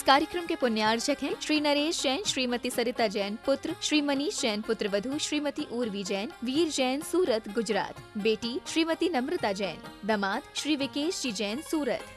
कार्यक्रम के पुण्यार्चक हैं श्री नरेश जैन, श्रीमती सरिता जैन पुत्र, श्री मनीष जैन पुत्र वधू, श्रीमती उर्वी जैन, वीर जैन सूरत गुजरात, बेटी श्रीमती नम्रता जैन, दामाद श्री विकेश जी जैन सूरत।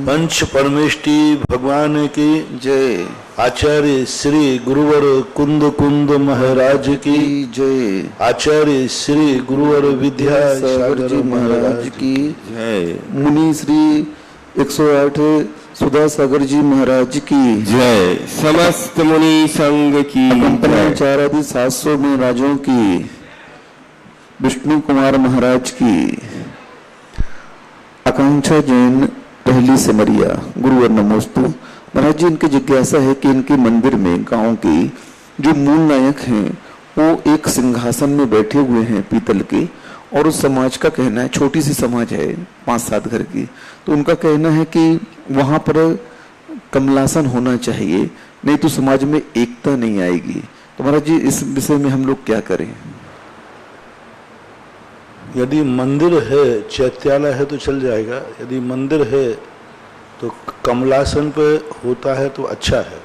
पंच परमेष्टि भगवान की जय। आचार्य श्री गुरुवर कुंद कुंद महाराज की जय। आचार्य श्री गुरुवर विद्यासागर जी महाराज की जय। मुनि श्री 108 सुधा सागर जी महाराज की जय। समस्त मुनि संघ की पंचारादि 700 में राजों की, विष्णु कुमार महाराज की, आकांक्षा जैन पहली सिमरिया, गुरुवर नमोस्तु। महाराज जी, इनकी जिज्ञासा है कि इनके मंदिर में गांव के जो मूल नायक हैं वो एक सिंहासन में बैठे हुए हैं पीतल के, और उस समाज का कहना है, छोटी सी समाज है 5-7 घर की, तो उनका कहना है कि वहां पर कमलासन होना चाहिए, नहीं तो समाज में एकता नहीं आएगी। तो महाराज जी, इस विषय में हम लोग क्या करें? यदि मंदिर है, चैत्यालय है तो चल जाएगा। यदि मंदिर है तो कमलासन पे होता है तो अच्छा है,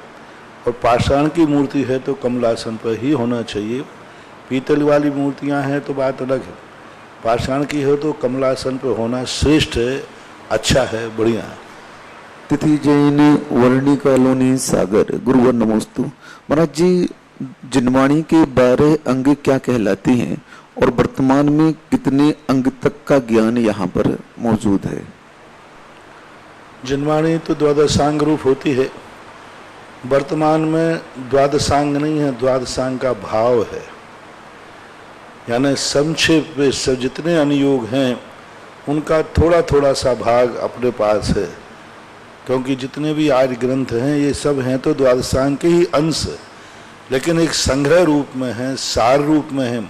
और पाषाण की मूर्ति है तो कमलासन पर ही होना चाहिए। पीतल वाली मूर्तियां हैं तो बात अलग है, पाषाण की हो तो कमलासन पर होना श्रेष्ठ है, अच्छा है, बढ़िया है। तिथि जैन वर्णी कॉलोनी सागर, गुरुवर नमोस्तु। महाराज जी, जिनवाणी के 12 अंग क्या कहलाती हैं और वर्तमान में कितने अंग तक का ज्ञान यहाँ पर मौजूद है? जिनवाणी तो द्वादशांग रूप होती है, वर्तमान में द्वादशांग नहीं है, द्वादशांग का भाव है। यानी संक्षेप में सब जितने अनुयोग हैं उनका थोड़ा थोड़ा सा भाग अपने पास है, क्योंकि जितने भी आज ग्रंथ हैं ये सब हैं तो द्वादशांग के ही अंश, लेकिन एक संग्रह रूप में है, सार रूप में है।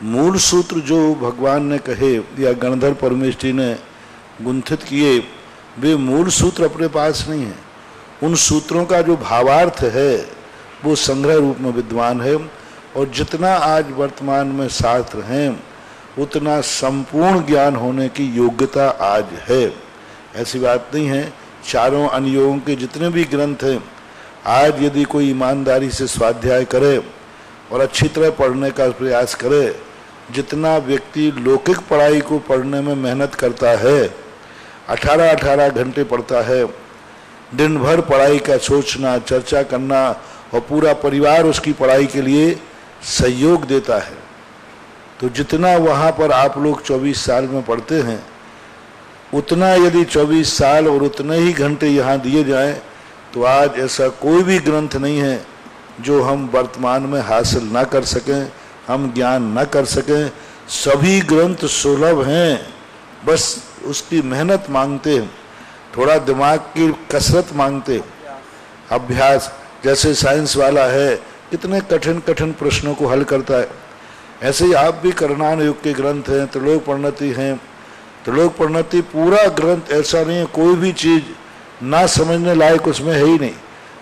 मूल सूत्र जो भगवान ने कहे या गणधर परमेष्टि ने गुंथित किए, वे मूल सूत्र अपने पास नहीं है। उन सूत्रों का जो भावार्थ है वो संग्रह रूप में विद्वान है, और जितना आज वर्तमान में शास्त्र हैं उतना संपूर्ण ज्ञान होने की योग्यता आज है। ऐसी बात नहीं है। चारों अनुयोगों के जितने भी ग्रंथ हैं, आज यदि कोई ईमानदारी से स्वाध्याय करे और अच्छी तरह पढ़ने का प्रयास करे, जितना व्यक्ति लौकिक पढ़ाई को पढ़ने में मेहनत करता है, 18-18 घंटे पढ़ता है, दिन भर पढ़ाई का सोचना, चर्चा करना, और पूरा परिवार उसकी पढ़ाई के लिए सहयोग देता है, तो जितना वहाँ पर आप लोग 24 साल में पढ़ते हैं, उतना यदि 24 साल और उतने ही घंटे यहाँ दिए जाएं, तो आज ऐसा कोई भी ग्रंथ नहीं है जो हम वर्तमान में हासिल ना कर सकें, हम ज्ञान ना कर सकें। सभी ग्रंथ सुलभ हैं, बस उसकी मेहनत मांगते हैं, थोड़ा दिमाग की कसरत मांगते, अभ्यास। जैसे साइंस वाला है, कितने कठिन कठिन प्रश्नों को हल करता है, ऐसे ही आप भी करणान युग के ग्रंथ हैं, त्रिलोक प्रणति हैं। त्रिलोक प्रणति पूरा ग्रंथ ऐसा नहीं है, कोई भी चीज़ ना समझने लायक उसमें है ही नहीं,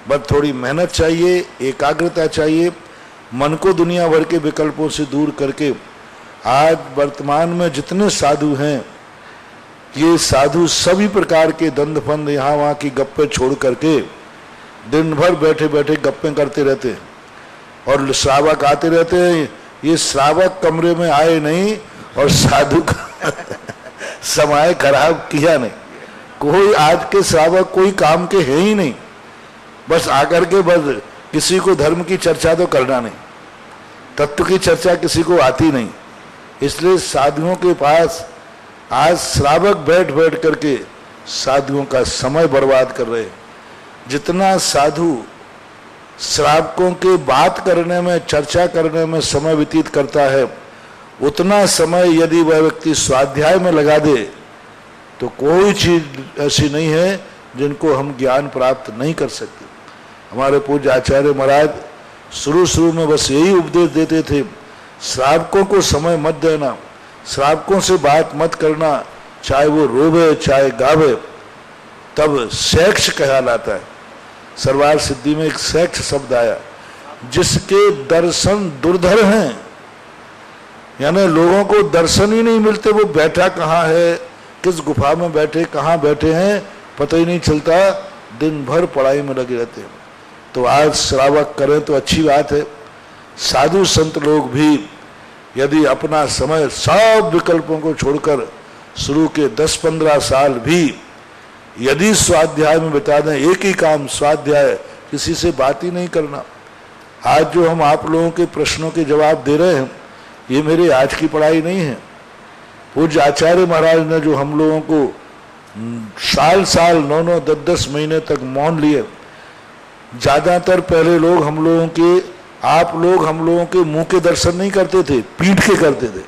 बस थोड़ी मेहनत चाहिए, एकाग्रता चाहिए। मन को दुनिया भर के विकल्पों से दूर करके आज वर्तमान में जितने साधु हैं, ये साधु सभी प्रकार के दंड फंद यहाँ वहाँ की गप्पे छोड़ करके दिन भर बैठे बैठे गप्पे करते रहते हैं और श्रावक आते रहते हैं। ये श्रावक कमरे में आए नहीं और साधु का समय खराब किया नहीं। कोई आज के श्रावक कोई काम के हैं ही नहीं, बस आकर के बस किसी को धर्म की चर्चा तो करना नहीं, तत्व की चर्चा किसी को आती नहीं। इसलिए साधुओं के पास आज श्रावक बैठ बैठ करके साधुओं का समय बर्बाद कर रहे हैं। जितना साधु श्रावकों के बात करने में, चर्चा करने में समय व्यतीत करता है, उतना समय यदि वह व्यक्ति स्वाध्याय में लगा दे तो कोई चीज ऐसी नहीं है जिनको हम ज्ञान प्राप्त नहीं कर सकते। हमारे पूज्य आचार्य महाराज शुरू में बस यही उपदेश देते थे, श्रावकों को समय मत देना, श्रावकों से बात मत करना, चाहे वो रोवे चाहे गावे। तब सेक्ष कहलाता है। सरवार सिद्धि में एक सेक्ष शब्द आया, जिसके दर्शन दुर्धर हैं, यानी लोगों को दर्शन ही नहीं मिलते, वो बैठा कहाँ है, किस गुफा में बैठे, कहाँ बैठे हैं, पता ही नहीं चलता, दिन भर पढ़ाई में लगे रहते हैं। तो आज श्रावक करें तो अच्छी बात है। साधु संत लोग भी यदि अपना समय सब विकल्पों को छोड़कर शुरू के 10-15 साल भी यदि स्वाध्याय में बिता दें, एक ही काम स्वाध्याय, किसी से बात ही नहीं करना। आज जो हम आप लोगों के प्रश्नों के जवाब दे रहे हैं, ये मेरे आज की पढ़ाई नहीं है। पूज्य आचार्य महाराज ने जो हम लोगों को साल 9-9, 10-10 महीने तक मौन लिए, ज्यादातर पहले लोग हम लोगों के, आप लोग हम लोगों के मुंह के दर्शन नहीं करते थे, पीठ के करते थे।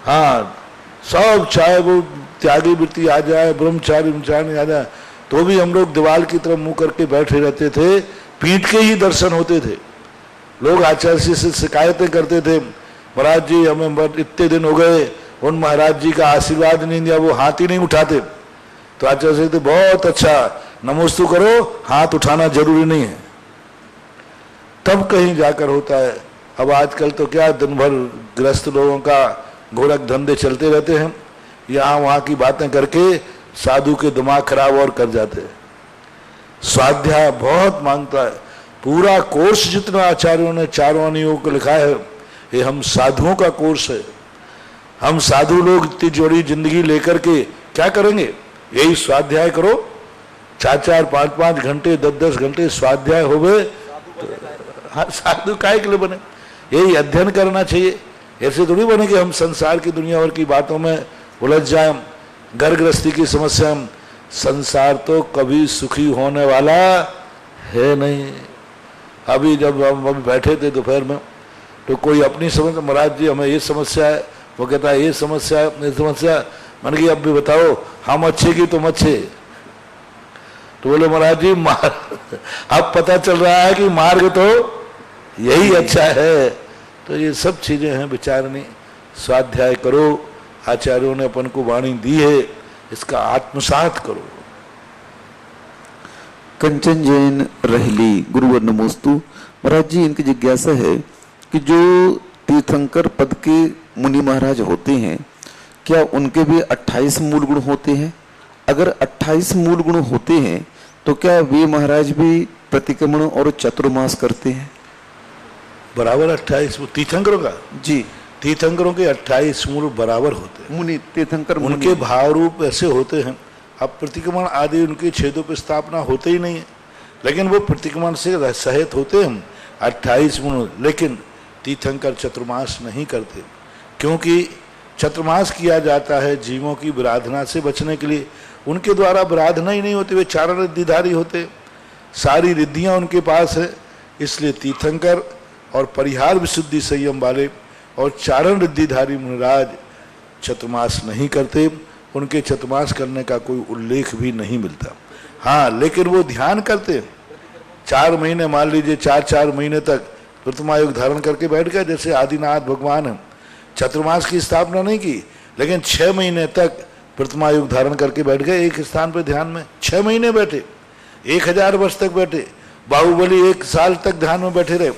हाँ, सब चाहे वो त्यागी वृत्ति आ जाए, ब्रह्मचारी आ जाए, तो भी हम लोग दीवार की तरफ मुंह करके बैठे रहते थे, पीठ के ही दर्शन होते थे। लोग आचार्य से शिकायतें करते थे, महाराज जी हमें इतने दिन हो गए, उन महाराज जी का आशीर्वाद नहीं दिया, वो हाथ ही नहीं उठाते। तो आचार्य से बहुत अच्छा, नमोस्तु करो, हाथ उठाना जरूरी नहीं है, तब कहीं जाकर होता है। अब आजकल तो क्या दिन भर गृहस्थ लोगों का गोरख धंधे चलते रहते हैं, यहाँ वहाँ की बातें करके साधु के दिमाग खराब और कर जाते हैं। स्वाध्याय बहुत मांगता है। पूरा कोर्स जितना आचार्यों ने चारों अनुयोग को लिखा है, ये हम साधुओं का कोर्स है। हम साधु लोग इतनी जोड़ी जिंदगी लेकर के क्या करेंगे? यही स्वाध्याय करो, 4-4, 5-5 घंटे, 10-10 घंटे स्वाध्याय हो गए तो हाँ, साधु काहे के लिए बने? यही अध्ययन करना चाहिए। ऐसे थोड़ी बने कि हम संसार की दुनिया भर की बातों में उलझ जाए, घर गृहस्थी की समस्या। संसार तो कभी सुखी होने वाला है नहीं। अभी जब हम अभी बैठे थे दोपहर में, तो कोई अपनी समस्या, महाराज जी हमें ये समस्या है, वो कहता है ये समस्या है, ये समस्या। मैंने कहा अब भी बताओ, हम अच्छे की तुम अच्छे? तो बोले महाराज जी अब पता चल रहा है कि मार्ग तो यही अच्छा है। तो ये सब चीजें हैं विचारनी। स्वाध्याय करो, आचार्यों ने अपन को वाणी दी है, इसका आत्मसात करो। कंचन जैन रहली, गुरुवर नमोस्तु। महाराज जी, इनकी जिज्ञासा है कि जो तीर्थंकर पद के मुनि महाराज होते हैं, क्या उनके भी 28 मूल गुण होते हैं? अगर 28 मूल गुण होते हैं तो क्या वे महाराज भी प्रतिक्रमण और चतुर्मास करते हैं? बराबर 28 तीर्थंकरों का जी, तीर्थंकरों के 28 मूल बराबर होते हैं। मुनि तीर्थंकर उनके भाव रूप ऐसे होते हैं। अब प्रतिक्रमण आदि उनके छेदों पर स्थापना होते ही नहीं है, लेकिन वो प्रतिक्रमण से सहित होते हैं 28 मूल। लेकिन तीर्थंकर चतुर्मास नहीं करते, क्योंकि चतुर्मास किया जाता है जीवों की विराधना से बचने के लिए। उनके द्वारा विराधना ही नहीं होती, वे चारण रिद्धिधारी होते, सारी रिद्धियां उनके पास है। इसलिए तीर्थंकर और परिहार विशुद्धि संयम वाले और चारण रिद्धिधारी मुनिराज चतुर्मास नहीं करते। उनके चतुर्मास करने का कोई उल्लेख भी नहीं मिलता। हाँ, लेकिन वो ध्यान करते 4 महीने, मान लीजिए 4-4 महीने तक प्रतिमायुग धारण करके बैठ गए, जैसे आदिनाथ भगवान है। चतुर्मास की स्थापना नहीं की, लेकिन 6 महीने तक प्रतिमायुग धारण करके बैठ गए एक स्थान पर ध्यान में। 6 महीने बैठे, 1000 वर्ष तक बैठे। बाहुबली 1 साल तक ध्यान में बैठे रहे।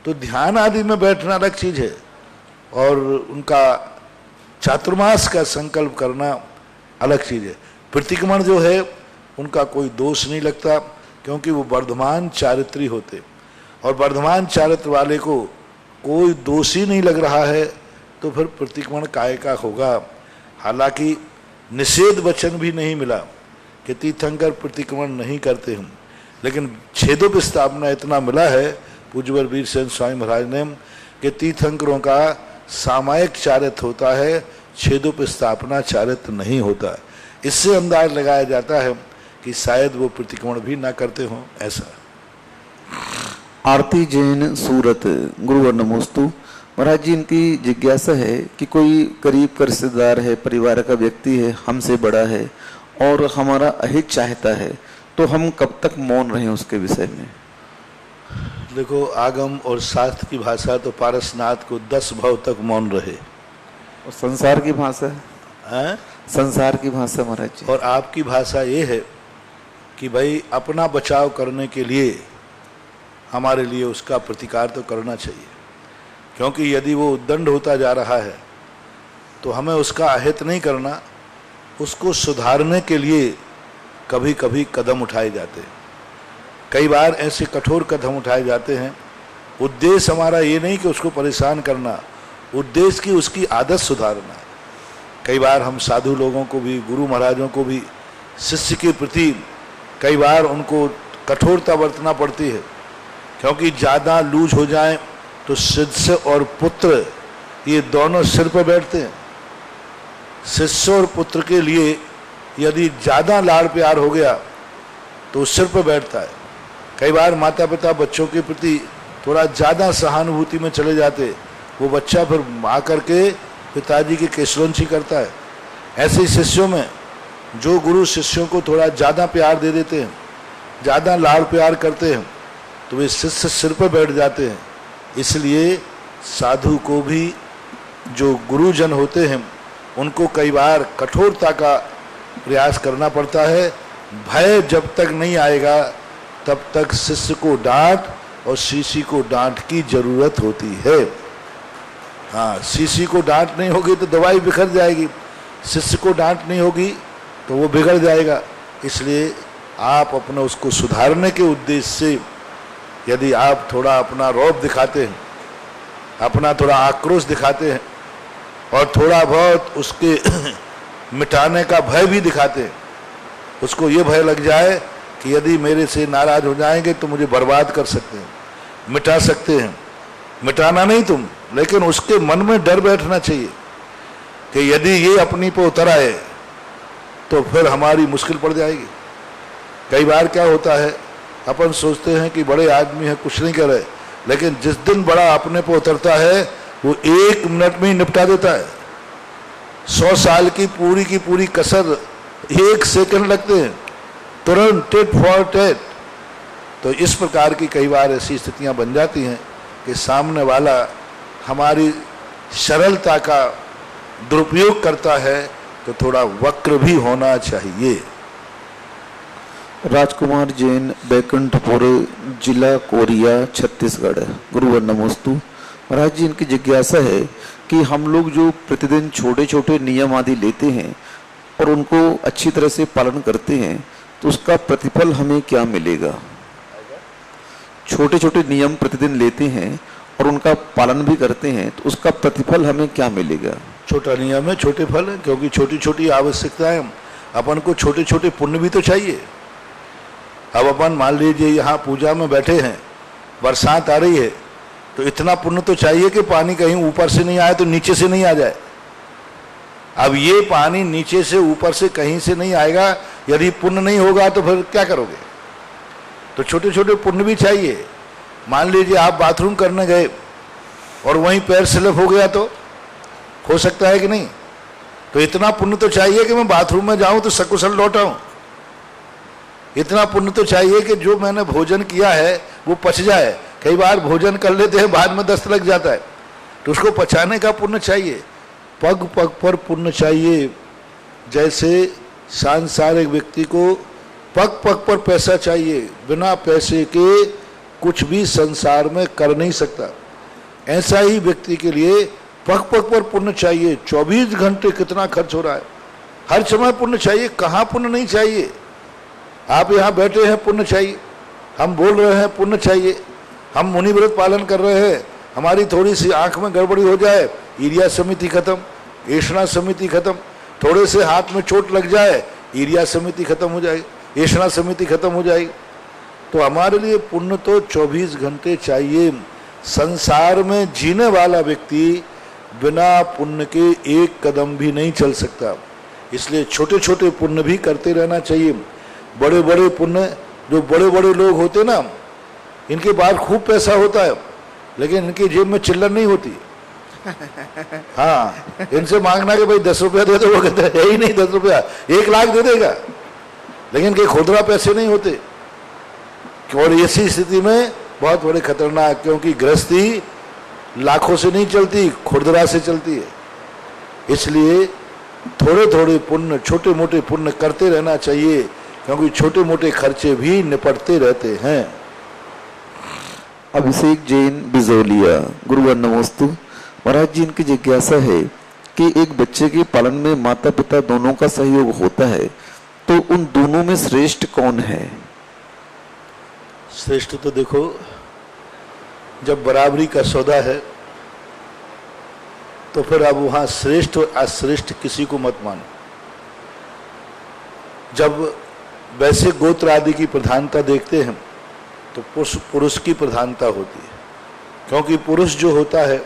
तो ध्यान आदि में बैठना अलग चीज है और उनका चातुर्मास का संकल्प करना अलग चीज है। प्रतिक्रमण जो है उनका कोई दोष नहीं लगता, क्योंकि वो वर्धमान चारित्री होते, और वर्धमान चारित्र वाले को कोई दोष ही नहीं लग रहा है तो फिर प्रतिक्रमण काय का होगा। हालांकि निषेध वचन भी नहीं मिला कि तीर्थंकर प्रतिक्रमण नहीं करते हम, लेकिन छेदोपस्थापना इतना मिला है पूज्यवर वीरसेन स्वामी महाराज ने कि तीर्थंकरों का सामायिक चारित्र होता है, छेदोपस्थापना चारित्र नहीं होता। इससे अंदाज लगाया जाता है कि शायद वो प्रतिक्रमण भी ना करते हों ऐसा। आरती जैन सूरत, गुरुवर नमोस्तु। महाराज जी, इनकी जिज्ञासा है कि कोई करीब का रिश्तेदार है, परिवार का व्यक्ति है, हमसे बड़ा है और हमारा अहित चाहता है, तो हम कब तक मौन रहें उसके विषय में? देखो, आगम और शास्त्र की भाषा तो पारसनाथ को 10 भव तक मौन रहे। और संसार की भाषा हैं? संसार की भाषा महाराज जी। और आपकी भाषा ये है कि भाई अपना बचाव करने के लिए हमारे लिए उसका प्रतिकार तो करना चाहिए, क्योंकि यदि वो उद्दंड होता जा रहा है तो हमें उसका अहित नहीं करना, उसको सुधारने के लिए कभी कभी कदम उठाए जाते हैं। कई बार ऐसे कठोर कदम उठाए जाते हैं। उद्देश्य हमारा ये नहीं कि उसको परेशान करना, उद्देश्य की उसकी आदत सुधारना है। कई बार हम साधु लोगों को भी, गुरु महाराजों को भी शिष्य के प्रति कई बार उनको कठोरता बरतना पड़ती है, क्योंकि ज़्यादा लूज हो जाए तो शिष्य और पुत्र ये दोनों सिर पर बैठते हैं। शिष्य और पुत्र के लिए यदि ज़्यादा लाड़ प्यार हो गया तो सिर पर बैठता है। कई बार माता पिता बच्चों के प्रति थोड़ा ज़्यादा सहानुभूति में चले जाते, वो बच्चा फिर आकर के पिताजी की केसलौंची करता है। ऐसे शिष्यों में जो गुरु शिष्यों को थोड़ा ज़्यादा प्यार दे देते हैं, ज़्यादा लाड़ प्यार करते हैं, तो वे शिष्य सिर पर बैठ जाते हैं। इसलिए साधु को भी जो गुरुजन होते हैं उनको कई बार कठोरता का प्रयास करना पड़ता है। भय जब तक नहीं आएगा तब तक शिष्य को डांट और शिष्य को डांट की जरूरत होती है। हाँ, शिष्य को डांट नहीं होगी तो दवाई बिखर जाएगी, शिष्य को डांट नहीं होगी तो वो बिगड़ जाएगा। इसलिए आप अपने उसको सुधारने के उद्देश्य से यदि आप थोड़ा अपना रौब दिखाते हैं, अपना थोड़ा आक्रोश दिखाते हैं और थोड़ा बहुत उसके मिटाने का भय भी दिखाते हैं, उसको ये भय लग जाए कि यदि मेरे से नाराज हो जाएंगे तो मुझे बर्बाद कर सकते हैं, मिटा सकते हैं। मिटाना नहीं तुम, लेकिन उसके मन में डर बैठना चाहिए कि यदि ये अपनी पे उतर आए तो फिर हमारी मुश्किल पड़ जाएगी। कई बार क्या होता है, अपन सोचते हैं कि बड़े आदमी हैं, कुछ नहीं कर रहे, लेकिन जिस दिन बड़ा अपने पे उतरता है वो 1 मिनट में ही निपटा देता है। 100 साल की पूरी कसर 1 सेकंड लगते हैं, तुरंत टेट फॉर टेट। तो इस प्रकार की कई बार ऐसी स्थितियां बन जाती हैं कि सामने वाला हमारी सरलता का दुरुपयोग करता है, तो थोड़ा वक्र भी होना चाहिए। राजकुमार जैन, बैकुंठपुर, जिला कोरिया, छत्तीसगढ़। गुरुवर नमोस्तु। महाराज जी, इनकी जिज्ञासा है कि हम लोग जो प्रतिदिन छोटे छोटे नियम आदि लेते हैं और उनको अच्छी तरह से पालन करते हैं तो उसका प्रतिफल हमें क्या मिलेगा? छोटे छोटे नियम प्रतिदिन लेते हैं और उनका पालन भी करते हैं तो उसका प्रतिफल हमें क्या मिलेगा? छोटा नियम है, छोटे फल है, क्योंकि छोटी छोटी आवश्यकताएं, अपन को छोटे छोटे पुण्य भी तो चाहिए। अब अपन मान लीजिए यहाँ पूजा में बैठे हैं, बरसात आ रही है, तो इतना पुण्य तो चाहिए कि पानी कहीं ऊपर से नहीं आए तो नीचे से नहीं आ जाए। अब ये पानी नीचे से ऊपर से कहीं से नहीं आएगा, यदि पुण्य नहीं होगा तो फिर क्या करोगे? तो छोटे छोटे पुण्य भी चाहिए। मान लीजिए आप बाथरूम करने गए और वहीं पैर स्लिप हो गया तो हो सकता है कि नहीं? तो इतना पुण्य तो चाहिए कि मैं बाथरूम में जाऊं तो सकुशल लौट आऊं। इतना पुण्य तो चाहिए कि जो मैंने भोजन किया है वो पच जाए। कई बार भोजन कर लेते हैं, बाद में दस्त लग जाता है, तो उसको पचाने का पुण्य चाहिए। पग पग पर पुण्य चाहिए। जैसे सांसारिक व्यक्ति को पग पग पर पैसा चाहिए, बिना पैसे के कुछ भी संसार में कर नहीं सकता। ऐसा ही व्यक्ति के लिए पग पग पर पुण्य चाहिए। 24 घंटे कितना खर्च हो रहा है, हर समय पुण्य चाहिए। कहाँ पुण्य नहीं चाहिए? आप यहाँ बैठे हैं, पुण्य चाहिए। हम बोल रहे हैं, पुण्य चाहिए। हम मुनि व्रत पालन कर रहे हैं, हमारी थोड़ी सी आंख में गड़बड़ी हो जाए, ईर्ष्या समिति खत्म, ऐषणा समिति खत्म। थोड़े से हाथ में चोट लग जाए, ईर्ष्या समिति खत्म हो जाएगी, ऐषणा समिति खत्म हो जाएगी। तो हमारे लिए पुण्य तो 24 घंटे चाहिए। संसार में जीने वाला व्यक्ति बिना पुण्य के एक कदम भी नहीं चल सकता। इसलिए छोटे छोटे पुण्य भी करते रहना चाहिए। बड़े बड़े पुण्य, जो बड़े बड़े लोग होते ना, इनके पास खूब पैसा होता है, लेकिन इनकी जेब में चिल्लर नहीं होती। हाँ, इनसे मांगना कि भाई 10 रुपया दे दो, वो कहते हैं ही नहीं 10 रुपया, 1 लाख दे देगा, लेकिन इनके खुदरा पैसे नहीं होते। और ऐसी स्थिति में बहुत बड़े खतरनाक, क्योंकि गृहस्थी लाखों से नहीं चलती, खुदरा से चलती है। इसलिए थोड़े थोड़े पुण्य, छोटे मोटे पुण्य करते रहना चाहिए, क्योंकि छोटे मोटे खर्चे भी निपटते रहते हैं। अभिषेक जैन बिजौलिया, गुरुवर नमोस्तु। महाराज जी, इनकी जिज्ञासा है कि एक बच्चे के पालन में माता पिता दोनों का सहयोग होता है, तो उन दोनों में श्रेष्ठ कौन है? श्रेष्ठ तो देखो, जब बराबरी का सौदा है तो फिर अब वहां श्रेष्ठ और अश्रेष्ठ किसी को मत मानो। जब वैसे गोत्र आदि की प्रधानता देखते हैं तो पुरुष की प्रधानता होती है, क्योंकि पुरुष जो होता है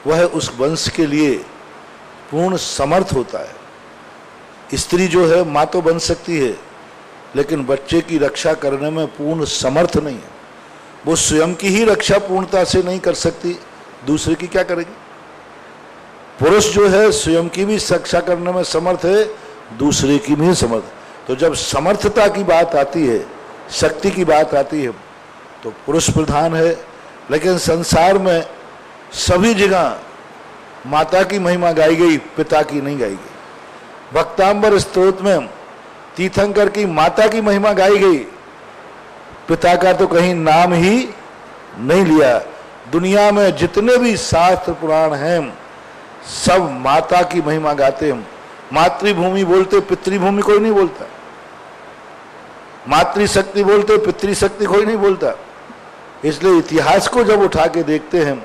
वह उस वंश के लिए पूर्ण समर्थ होता है। स्त्री जो है माँ तो बन सकती है, लेकिन बच्चे की रक्षा करने में पूर्ण समर्थ नहीं है। वो स्वयं की ही रक्षा पूर्णता से नहीं कर सकती, दूसरे की क्या करेगी? पुरुष जो है स्वयं की भी रक्षा करने में समर्थ है, दूसरे की भी समर्थ। तो जब समर्थता की बात आती है, शक्ति की बात आती है, तो पुरुष प्रधान है। लेकिन संसार में सभी जगह माता की महिमा गाई गई, पिता की नहीं गाई गई। भक्तांबर स्तोत्र में तीर्थंकर की माता की महिमा गाई गई, पिता का तो कहीं नाम ही नहीं लिया। दुनिया में जितने भी शास्त्र पुराण हैं, सब माता की महिमा गाते हैं। मातृभूमि बोलते, पितृभूमि कोई नहीं बोलता। मातृशक्ति बोलते, पितृशक्ति कोई नहीं बोलता। इसलिए इतिहास को जब उठा के देखते हैं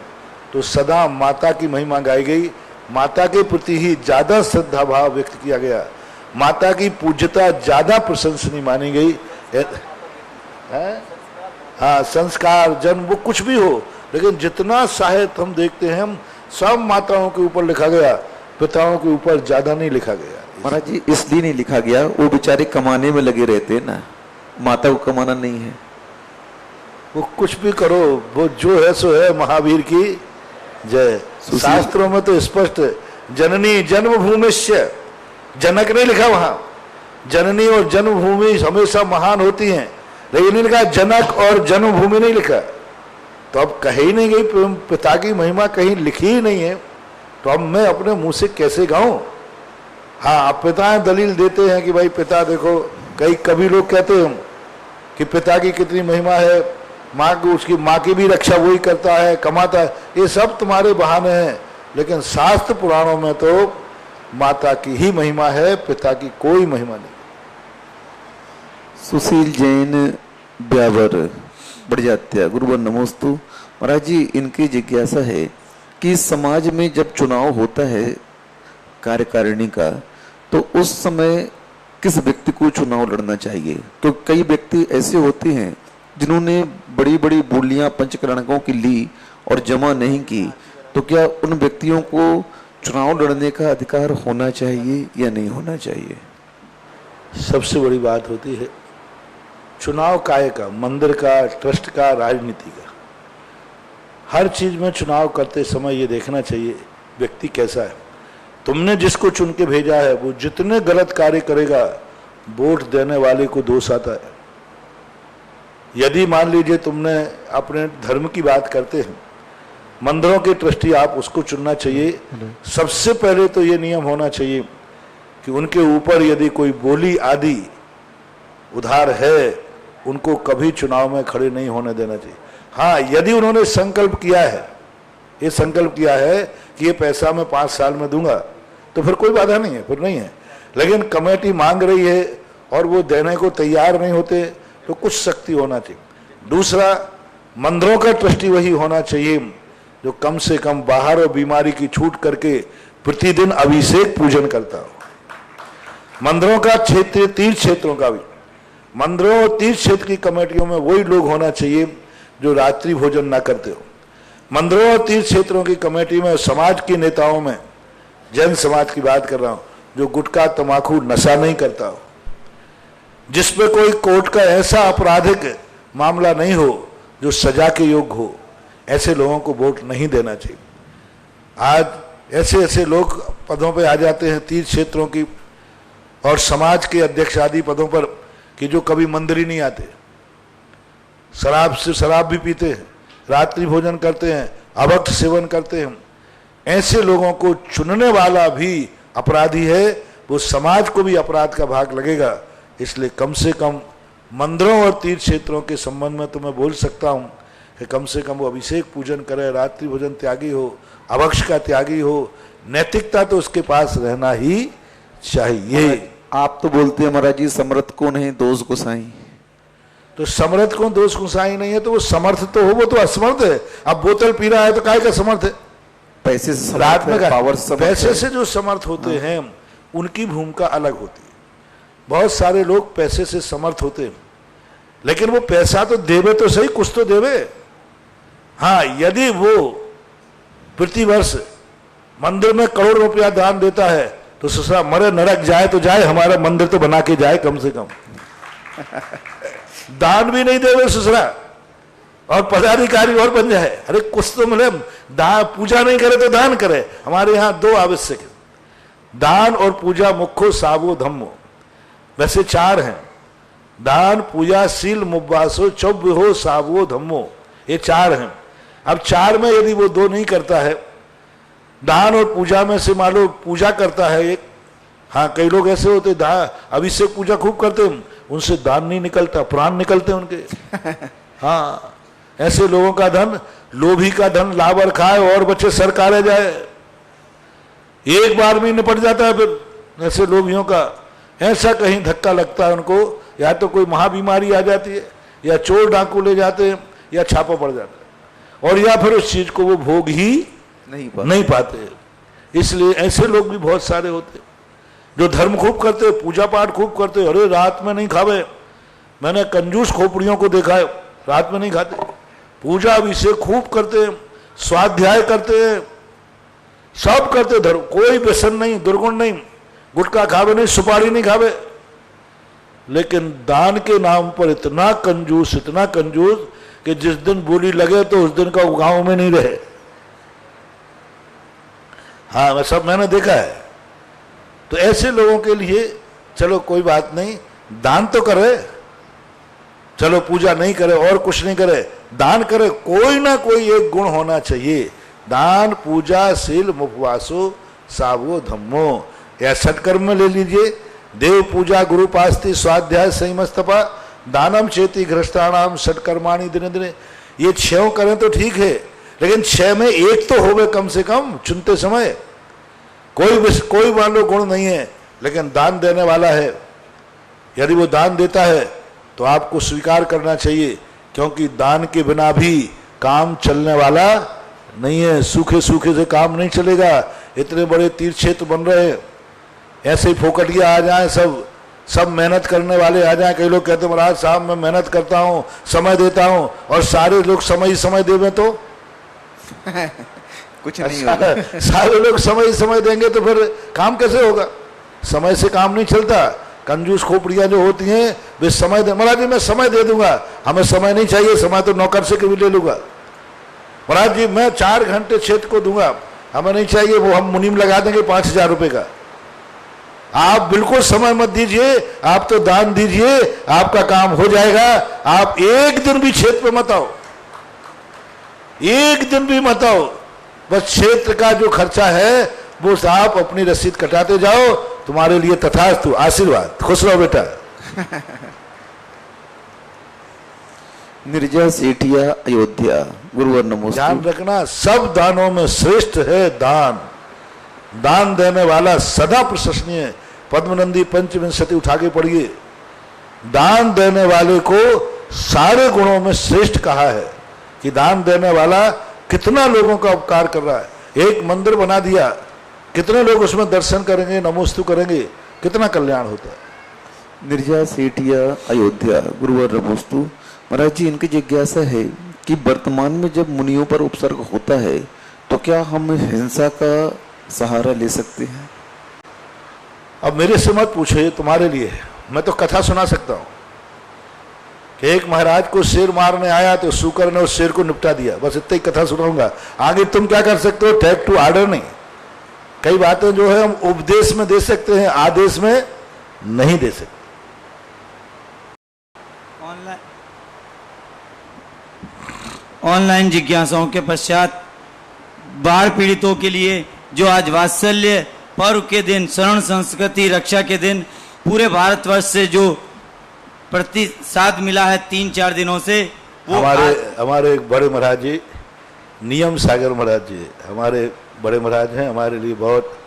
तो सदा माता की महिमा गाई गई। माता के प्रति ही ज्यादा श्रद्धा भाव व्यक्त किया गया, माता की पूज्यता ज्यादा प्रशंसनीय मानी गई है। हाँ, संस्कार, जन्म, वो कुछ भी हो, लेकिन जितना साहित्य हम देखते हैं सब माताओं के ऊपर लिखा गया, पिताओं के ऊपर ज्यादा नहीं लिखा गया। महाराज जी, इसलिए नहीं लिखा गया, वो बेचारे कमाने में लगे रहते हैं ना, माता को कमाना नहीं है। वो कुछ भी करो, वो जो है सो है। महावीर की जय। शास्त्रों में तो स्पष्ट, जननी जन्मभूमिश्य, जनक नहीं लिखा वहां। जननी और जन्मभूमि हमेशा महान होती हैं, लेकिन नहीं लिखा जनक और जन्मभूमि नहीं लिखा। तो अब कही ही नहीं गई, पिता की महिमा कहीं लिखी ही नहीं है, तो अब मैं अपने मुंह से कैसे गाऊं? हाँ, अब पिता दलील देते हैं कि भाई पिता देखो, कभी लोग कहते हैं कि पिता की कितनी महिमा है, माँ की, उसकी माँ की भी रक्षा वही करता है, कमाता है। ये सब तुम्हारे बहाने हैं, लेकिन शास्त्र पुराणों में तो माता की ही महिमा है, पिता की कोई महिमा नहीं। सुशील जैन ब्यावर, बढ़िया, गुरुवर नमोस्तु। महाराज जी, इनकी जिज्ञासा है कि समाज में जब चुनाव होता है कार्यकारिणी का, तो उस समय किस व्यक्ति को चुनाव लड़ना चाहिए? तो कई व्यक्ति ऐसे होते हैं जिन्होंने बड़ी बड़ी बोलियां पंचकरणकों की ली और जमा नहीं की, तो क्या उन व्यक्तियों को चुनाव लड़ने का अधिकार होना चाहिए या नहीं होना चाहिए? सबसे बड़ी बात होती है चुनाव काय का, मंदिर का, ट्रस्ट का, राजनीति का। हर चीज में चुनाव करते समय ये देखना चाहिए व्यक्ति कैसा है। तुमने जिसको चुन के भेजा है वो जितने गलत कार्य करेगा, वोट देने वाले को दोष आता है। यदि मान लीजिए तुमने अपने धर्म की बात करते हैं, मंदिरों के ट्रस्टी, आप उसको चुनना चाहिए। सबसे पहले तो ये नियम होना चाहिए कि उनके ऊपर यदि कोई बोली आदि उधार है, उनको कभी चुनाव में खड़े नहीं होने देना चाहिए। हाँ, यदि उन्होंने संकल्प किया है, ये संकल्प किया है कि ये पैसा मैं 5 साल में दूंगा, तो फिर कोई बाधा नहीं है, फिर नहीं है। लेकिन कमेटी मांग रही है और वो देने को तैयार नहीं होते, तो कुछ सख्ती होना चाहिए। दूसरा, मंदिरों का ट्रस्टी वही होना चाहिए जो कम से कम बाहर और बीमारी की छूट करके प्रतिदिन अभिषेक पूजन करता हो। मंदिरों का क्षेत्र, तीर्थ क्षेत्रों का भी, मंदिरों और तीर्थ क्षेत्र की कमेटियों में वही लोग होना चाहिए जो रात्रि भोजन ना करते हो। मंदिरों और तीर्थ क्षेत्रों की कमेटी में समाज के नेताओं में, जैन समाज की बात कर रहा हूं, जो गुटखा तंबाकू नशा नहीं करता हो, जिसपे कोई कोर्ट का ऐसा आपराधिक मामला नहीं हो जो सजा के योग्य हो, ऐसे लोगों को वोट नहीं देना चाहिए। आज ऐसे ऐसे लोग पदों पे आ जाते हैं तीर्थ क्षेत्रों की और समाज के अध्यक्ष आदि पदों पर कि जो कभी मंदिर ही नहीं आते, शराब भी पीते हैं, रात्रि भोजन करते हैं, अभक्त सेवन करते हैं। ऐसे लोगों को चुनने वाला भी अपराधी है, वो समाज को भी अपराध का भाग लगेगा। इसलिए कम से कम मंदिरों और तीर्थ क्षेत्रों के संबंध में तो मैं बोल सकता हूँ कि कम से कम वो अभिषेक पूजन करे, रात्रि भोजन त्यागी हो, अभक्ष का त्यागी हो, नैतिकता तो उसके पास रहना ही चाहिए। आप तो बोलते हैं महाराज जी समर्थ को नहीं दोष गोसाई, तो समर्थ को दोष गुसाई नहीं है तो वो समर्थ तो हो, वो तो असमर्थ है। अब बोतल पी रहा है तो काय का समर्थ है? पैसे से रात में पावर पैसे से जो समर्थ होते हैं उनकी भूमिका अलग होती है। बहुत सारे लोग पैसे से समर्थ होते हैं, लेकिन वो पैसा तो देवे तो सही, कुछ तो देवे। हाँ, यदि वो प्रतिवर्ष मंदिर में करोड़ रुपया दान देता है तो ससुरा मरे नरक जाए तो जाए, हमारा मंदिर तो बना के जाए कम से कम। दान भी नहीं देवे ससुरा और पदाधिकारी और बन जाए, अरे कुछ तो मिले। पूजा नहीं करे तो दान करे। हमारे यहाँ 2 आवश्यक है, दान और पूजा। मुख्यो सावो धम्मो, वैसे 4 हैं, दान पूजा शील मुब्बासो चौव्यो सावो धम्मो, ये 4 हैं। अब 4 में यदि वो 2 नहीं करता है, दान और पूजा में से मान लो पूजा करता है एक, हाँ कई लोग ऐसे होते अभिषेक पूजा खूब करते हैं, उनसे दान नहीं निकलता, प्राण निकलते हैं उनके। हाँ, ऐसे लोगों का धन, लोभी का धन लावर खाए और बच्चे सरकारे जाए, एक बार में निपट जाता है। फिर ऐसे लोभियों का ऐसा कहीं धक्का लगता है उनको, या तो कोई महाबीमारी आ जाती है, या चोर डाकू ले जाते हैं, या छापा पड़ जाता है, और या फिर उस चीज को वो भोग ही नहीं पाते। इसलिए ऐसे लोग भी बहुत सारे होते जो धर्म खूब करते, पूजा पाठ खूब करते, अरे रात में नहीं खावे। मैंने कंजूस खोपड़ियों को देखा है, रात में नहीं खाते, पूजा अभिषेक खूब करते, स्वाध्याय करते, सब करते धर्म, कोई व्यसन नहीं, दुर्गुण नहीं, गुटखा खावे नहीं, सुपारी नहीं खावे, लेकिन दान के नाम पर इतना कंजूस कि जिस दिन बोली लगे तो उस दिन का गांव में नहीं रहे। हाँ, मैं सब मैंने देखा है। तो ऐसे लोगों के लिए चलो कोई बात नहीं, दान तो करे, चलो पूजा नहीं करे और कुछ नहीं करे, दान करे, कोई ना कोई एक गुण होना चाहिए। दान पूजा शील मुपवासो सावो धम्मो, या सत्कर्म में ले लीजिए, देव पूजा गुरु पास्ति स्वाध्याय संयमस्तपा दानम चेती घृष्टाणाम सत्कर्माणी दिने दिने, ये 6 करें तो ठीक है, लेकिन 6 में 1 तो होवे कम से कम चुनते समय। कोई मान लो गुण नहीं है लेकिन दान देने वाला है, यदि वो दान देता है तो आपको स्वीकार करना चाहिए, क्योंकि दान के बिना भी काम चलने वाला नहीं है। सूखे सूखे से काम नहीं चलेगा। इतने बड़े तीर्थ क्षेत्र बन रहे हैं, ऐसे ही फोकटिया आ जाए, सब मेहनत करने वाले आ जाए। कई लोग कहते हैं महाराज साहब मैं मेहनत करता हूँ, समय देता हूँ, और सारे लोग समय देवें तो कुछ नहीं होगा। सारे लोग समय देंगे तो फिर काम कैसे होगा? समय से काम नहीं चलता। कंजूस खोपड़ियां जो होती हैं वे समय दे, महाराज जी मैं समय दे दूंगा, हमें समय नहीं चाहिए, समय तो नौकर से कभी ले लूंगा। महाराज जी मैं 4 घंटे क्षेत्र को दूंगा, हमें नहीं चाहिए, वो हम मुनीम लगा देंगे 5000 रुपए का। आप बिल्कुल समय मत दीजिए, आप तो दान दीजिए, आपका काम हो जाएगा। आप एक दिन भी क्षेत्र पे मत आओ, एक दिन भी मत आओ, बस क्षेत्र का जो खर्चा है वो आप अपनी रसीद कटाते जाओ, तुम्हारे लिए तथास्तु, आशीर्वाद, खुश रहो बेटा। निर्जा सेठिया अयोध्या गुरुवर नमोस्तु। ध्यान रखना, सब दानों में श्रेष्ठ है दान। दान देने वाला सदा प्रशंसनीय है। पद्मनंदी पंचविंशति उठा के पढ़िए। दान देने वाले को सारे गुणों में श्रेष्ठ कहा है कि दान देने वाला कितना लोगों का उपकार कर रहा है। एक मंदिर बना दिया, कितने लोग उसमें दर्शन करेंगे, नमोस्तु करेंगे, कितना कल्याण होता है। निर्जा सेठिया अयोध्या गुरुवर नमोस्तु। महाराज जी, इनकी जिज्ञासा है कि वर्तमान में जब मुनियों पर उपसर्ग होता है तो क्या हम हिंसा का सहारा ले सकते हैं? अब मेरे से मत पूछो, ये तुम्हारे लिए है। मैं तो कथा सुना सकता हूं कि एक महाराज को शेर मारने आया तो शुकर ने उस शेर को निपटा दिया। बस इतना ही कथा सुनाऊंगा। आगे तुम क्या कर सकते हो, टेक टू ऑर्डर नहीं। कई बातें जो है हम उपदेश में दे सकते हैं, आदेश में नहीं दे सकते। ऑनलाइन जिज्ञासाओं के पश्चात बाढ़ पीड़ितों के लिए जो आज वात्सल्य पर्व के दिन, शरण संस्कृति रक्षा के दिन पूरे भारतवर्ष से जो प्रतिसाद मिला है 3-4 दिनों से, वो हमारे एक बड़े महाराज जी, नियम सागर महाराज जी हमारे बड़े महाराज हैं, हमारे लिए बहुत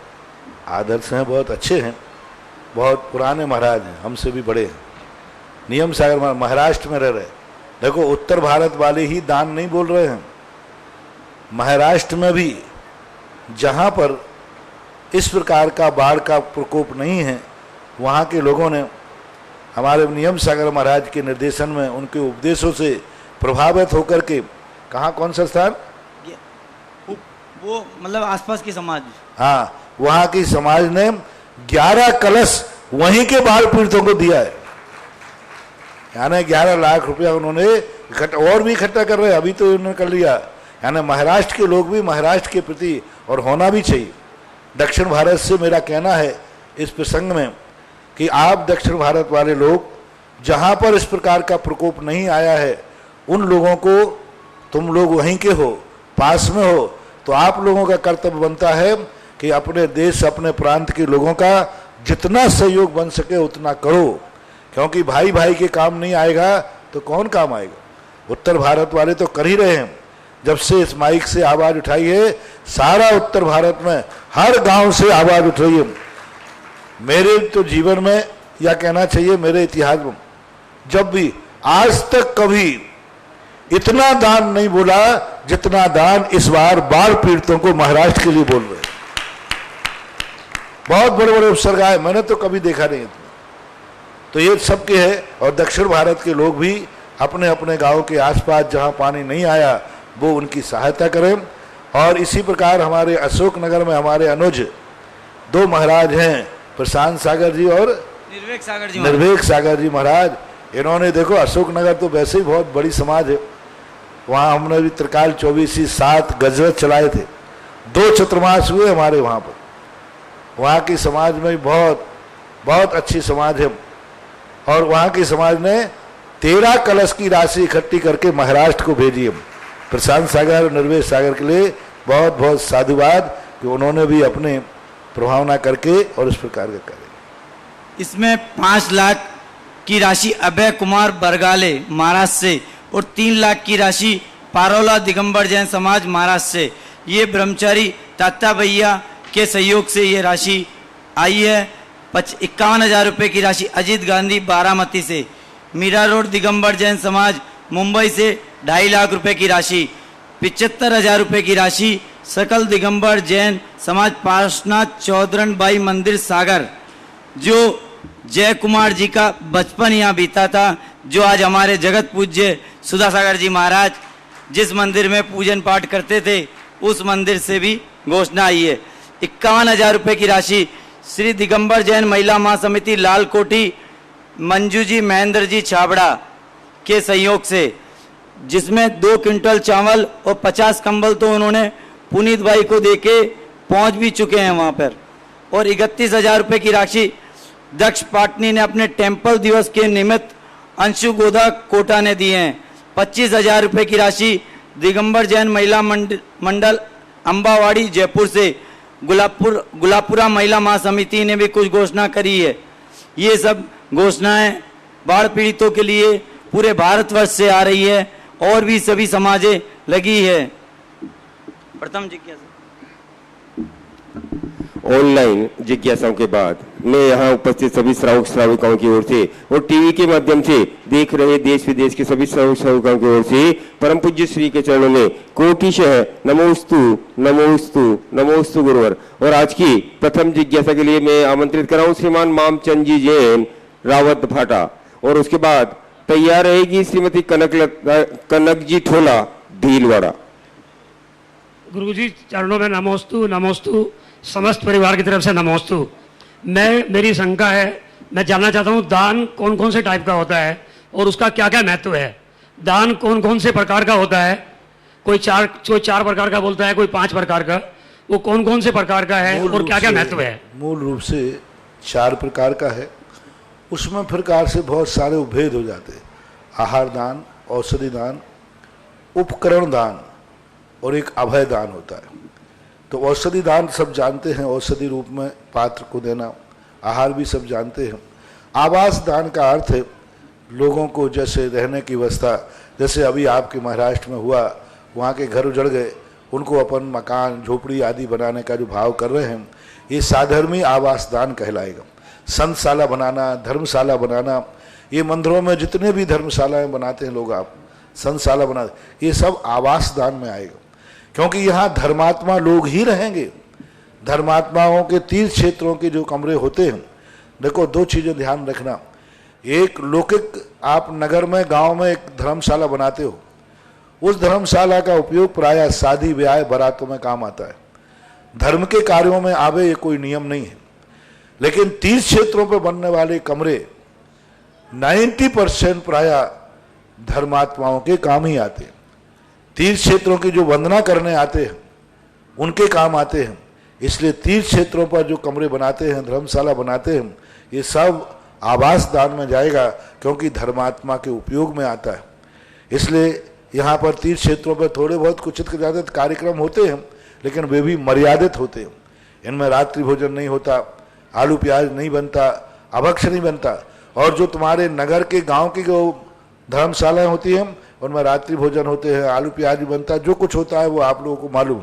आदर्श हैं, बहुत अच्छे हैं, बहुत पुराने महाराज हैं, हमसे भी बड़े हैं। नियम सागर महाराष्ट्र में रह रहे। देखो, उत्तर भारत वाले ही दान नहीं बोल रहे हैं। महाराष्ट्र में भी जहाँ पर इस प्रकार का बाढ़ का प्रकोप नहीं है, वहाँ के लोगों ने हमारे नियम सागर महाराज के निर्देशन में, उनके उपदेशों से प्रभावित होकर के, कहाँ, कौन सा स्थान, वो मतलब आसपास की समाज, हाँ, वहाँ की समाज ने 11 कलश वहीं के बाढ़ पीड़ितों को दिया है। यानी 11 लाख रुपया उन्होंने और भी इकट्ठा कर रहे हैं, अभी तो उन्होंने कर लिया। यानी महाराष्ट्र के लोग भी महाराष्ट्र के प्रति, और होना भी चाहिए। दक्षिण भारत से मेरा कहना है इस प्रसंग में कि आप दक्षिण भारत वाले लोग, जहाँ पर इस प्रकार का प्रकोप नहीं आया है, उन लोगों को, तुम लोग वहीं के हो, पास में हो, तो आप लोगों का कर्तव्य बनता है कि अपने देश, अपने प्रांत के लोगों का जितना सहयोग बन सके उतना करो। क्योंकि भाई भाई के काम नहीं आएगा तो कौन काम आएगा। उत्तर भारत वाले तो कर ही रहे हैं। जब से इस माइक से आवाज़ उठाई है, सारा उत्तर भारत में हर गांव से आवाज़ उठ रही है। मेरे तो जीवन में, या कहना चाहिए मेरे इतिहास में, जब भी आज तक कभी इतना दान नहीं बोला जितना दान इस बार बाढ़ पीड़ितों को महाराष्ट्र के लिए बोल रहे। बहुत बड़े बड़े उपसर्ग आए, मैंने तो कभी देखा नहीं। तो ये सबके है। और दक्षिण भारत के लोग भी अपने अपने गांव के आसपास जहां पानी नहीं आया, वो उनकी सहायता करें। और इसी प्रकार हमारे अशोकनगर में हमारे अनुज 2 महाराज हैं, प्रशांत सागर जी और निर्भीक सागर जी महाराज। इन्होंने, देखो, अशोकनगर तो वैसे ही बहुत बड़ी समाज है, वहाँ हमने भी त्रिकाल 24 7 गजरत चलाए थे। 2 चतुर्मास हुए हमारे वहाँ पर। वहाँ की समाज में बहुत बहुत अच्छी समाज है। और वहाँ की समाज ने 13 कलश की राशि इकट्ठी करके महाराष्ट्र को भेजी है। प्रशांत सागर और निर्वेश सागर के लिए बहुत बहुत साधुवाद कि उन्होंने भी अपने प्रभावना करके और इस प्रकार का कार्य। इसमें 5 लाख की राशि अभय कुमार बरगाले महाराष्ट्र से और 3 लाख की राशि पारोला दिगंबर जैन समाज महाराष्ट्र से, ये ब्रह्मचारी तात्या भैया के सहयोग से ये राशि आई है। 51,000 रुपये की राशि अजीत गांधी बारामती से, मीरा रोड दिगंबर जैन समाज मुंबई से 2.5 लाख रुपए की राशि, 75,000 रुपये की राशि सकल दिगंबर जैन समाज पार्श्वनाथ चौधरन बाई मंदिर सागर, जो जय कुमार जी का बचपन यहाँ बीता था, जो आज हमारे जगत पूज्य सुधा सागर जी महाराज जिस मंदिर में पूजन पाठ करते थे, उस मंदिर से भी घोषणा आई है। 51,000 रुपये की राशि श्री दिगंबर जैन महिला महासमिति लाल कोठी मंजू जी महेंद्र जी छाबड़ा के सहयोग से, जिसमें 2 क्विंटल चावल और 50 कंबल तो उन्होंने पुनीत भाई को देके पहुंच भी चुके हैं वहां पर। और 31,000 रुपये की राशि दक्ष पाटनी ने अपने टेम्पल दिवस के निमित्त अंशु गोदा कोटा ने दिए हैं। 25,000 रुपये की राशि दिगंबर जैन महिला मंडल अंबावाड़ी जयपुर से, गुलाबपुरा महिला महासमिति ने भी कुछ घोषणा करी है। ये सब घोषणाएं बाढ़ पीड़ितों के लिए पूरे भारतवर्ष से आ रही है और भी सभी समाजें लगी है। प्रथम जिज्ञासा ऑनलाइन जिज्ञासाओं के बाद मैं यहाँ उपस्थित सभी श्रावक श्राविकाओं की ओर से और टीवी के माध्यम से देख रहे देश विदेश के सभी श्रावक श्राविकाओं की ओर से परम पूज्य श्री के चरणों में कोटिशः नमोस्तु नमोस्तु नमोस्तु गुरुवर। और आज की प्रथम जिज्ञासा के लिए मैं आमंत्रित कर रहा हूँ श्रीमान मामचंद जी जैन रावत भाटा, और उसके बाद तैयार रहेगी श्रीमती कनक जी ठोला भीलवाड़ा। गुरु जी चरणों में नमोस्तु नमोस्तु, समस्त परिवार की तरफ से नमोस्तु। मेरी शंका है, मैं जानना चाहता हूँ दान कौन कौन से टाइप का होता है और उसका क्या क्या महत्व है। दान कौन कौन से प्रकार का होता है, कोई चार प्रकार का बोलता है, कोई 5 प्रकार का, वो कौन कौन से प्रकार का है और क्या क्या महत्व है। मूल रूप से 4 प्रकार का है, उसमें प्रकार से बहुत सारे उपभेद हो जाते हैं। आहार दान, औषधि दान, उपकरण दान और एक अभय दान होता है। तो औषधि दान सब जानते हैं, औषधि रूप में पात्र को देना। आहार भी सब जानते हैं। आवास दान का अर्थ है लोगों को जैसे रहने की व्यवस्था, जैसे अभी आपके महाराष्ट्र में हुआ, वहाँ के घर उजड़ गए, उनको अपन मकान झोपड़ी आदि बनाने का जो भाव कर रहे हैं, ये साधर्मी आवास दान कहलाएगा। संतशाला बनाना, धर्मशाला बनाना, ये मंदिरों में जितने भी धर्मशालाएं बनाते हैं लोग, आप संतशाला बनाते, ये सब आवास दान में आएगा, क्योंकि यहाँ धर्मात्मा लोग ही रहेंगे। धर्मात्माओं के तीर्थ क्षेत्रों के जो कमरे होते हैं, देखो 2 चीज़ें ध्यान रखना। एक लौकिक, आप नगर में गांव में एक धर्मशाला बनाते हो, उस धर्मशाला का उपयोग प्रायः शादी ब्याह बारातों में काम आता है। धर्म के कार्यों में आवे ये कोई नियम नहीं है। लेकिन तीर्थ क्षेत्रों पर बनने वाले कमरे 90% प्रायः धर्मात्माओं के काम ही आते हैं। तीर्थ क्षेत्रों की जो वंदना करने आते हैं उनके काम आते हैं। इसलिए तीर्थ क्षेत्रों पर जो कमरे बनाते हैं, धर्मशाला बनाते हैं, ये सब आवास दान में जाएगा, क्योंकि धर्मात्मा के उपयोग में आता है। इसलिए यहाँ पर तीर्थ क्षेत्रों पर थोड़े बहुत कुछ ज्यादा कार्यक्रम होते हैं, लेकिन वे भी मर्यादित होते हैं। इनमें रात्रि भोजन नहीं होता, आलू प्याज नहीं बनता, अभक्ष नहीं बनता। और जो तुम्हारे नगर के गांव की जो धर्मशालाएं होती हैं उनमें रात्रि भोजन होते हैं, आलू प्याज भी बनता है, जो कुछ होता है वो आप लोगों को मालूम।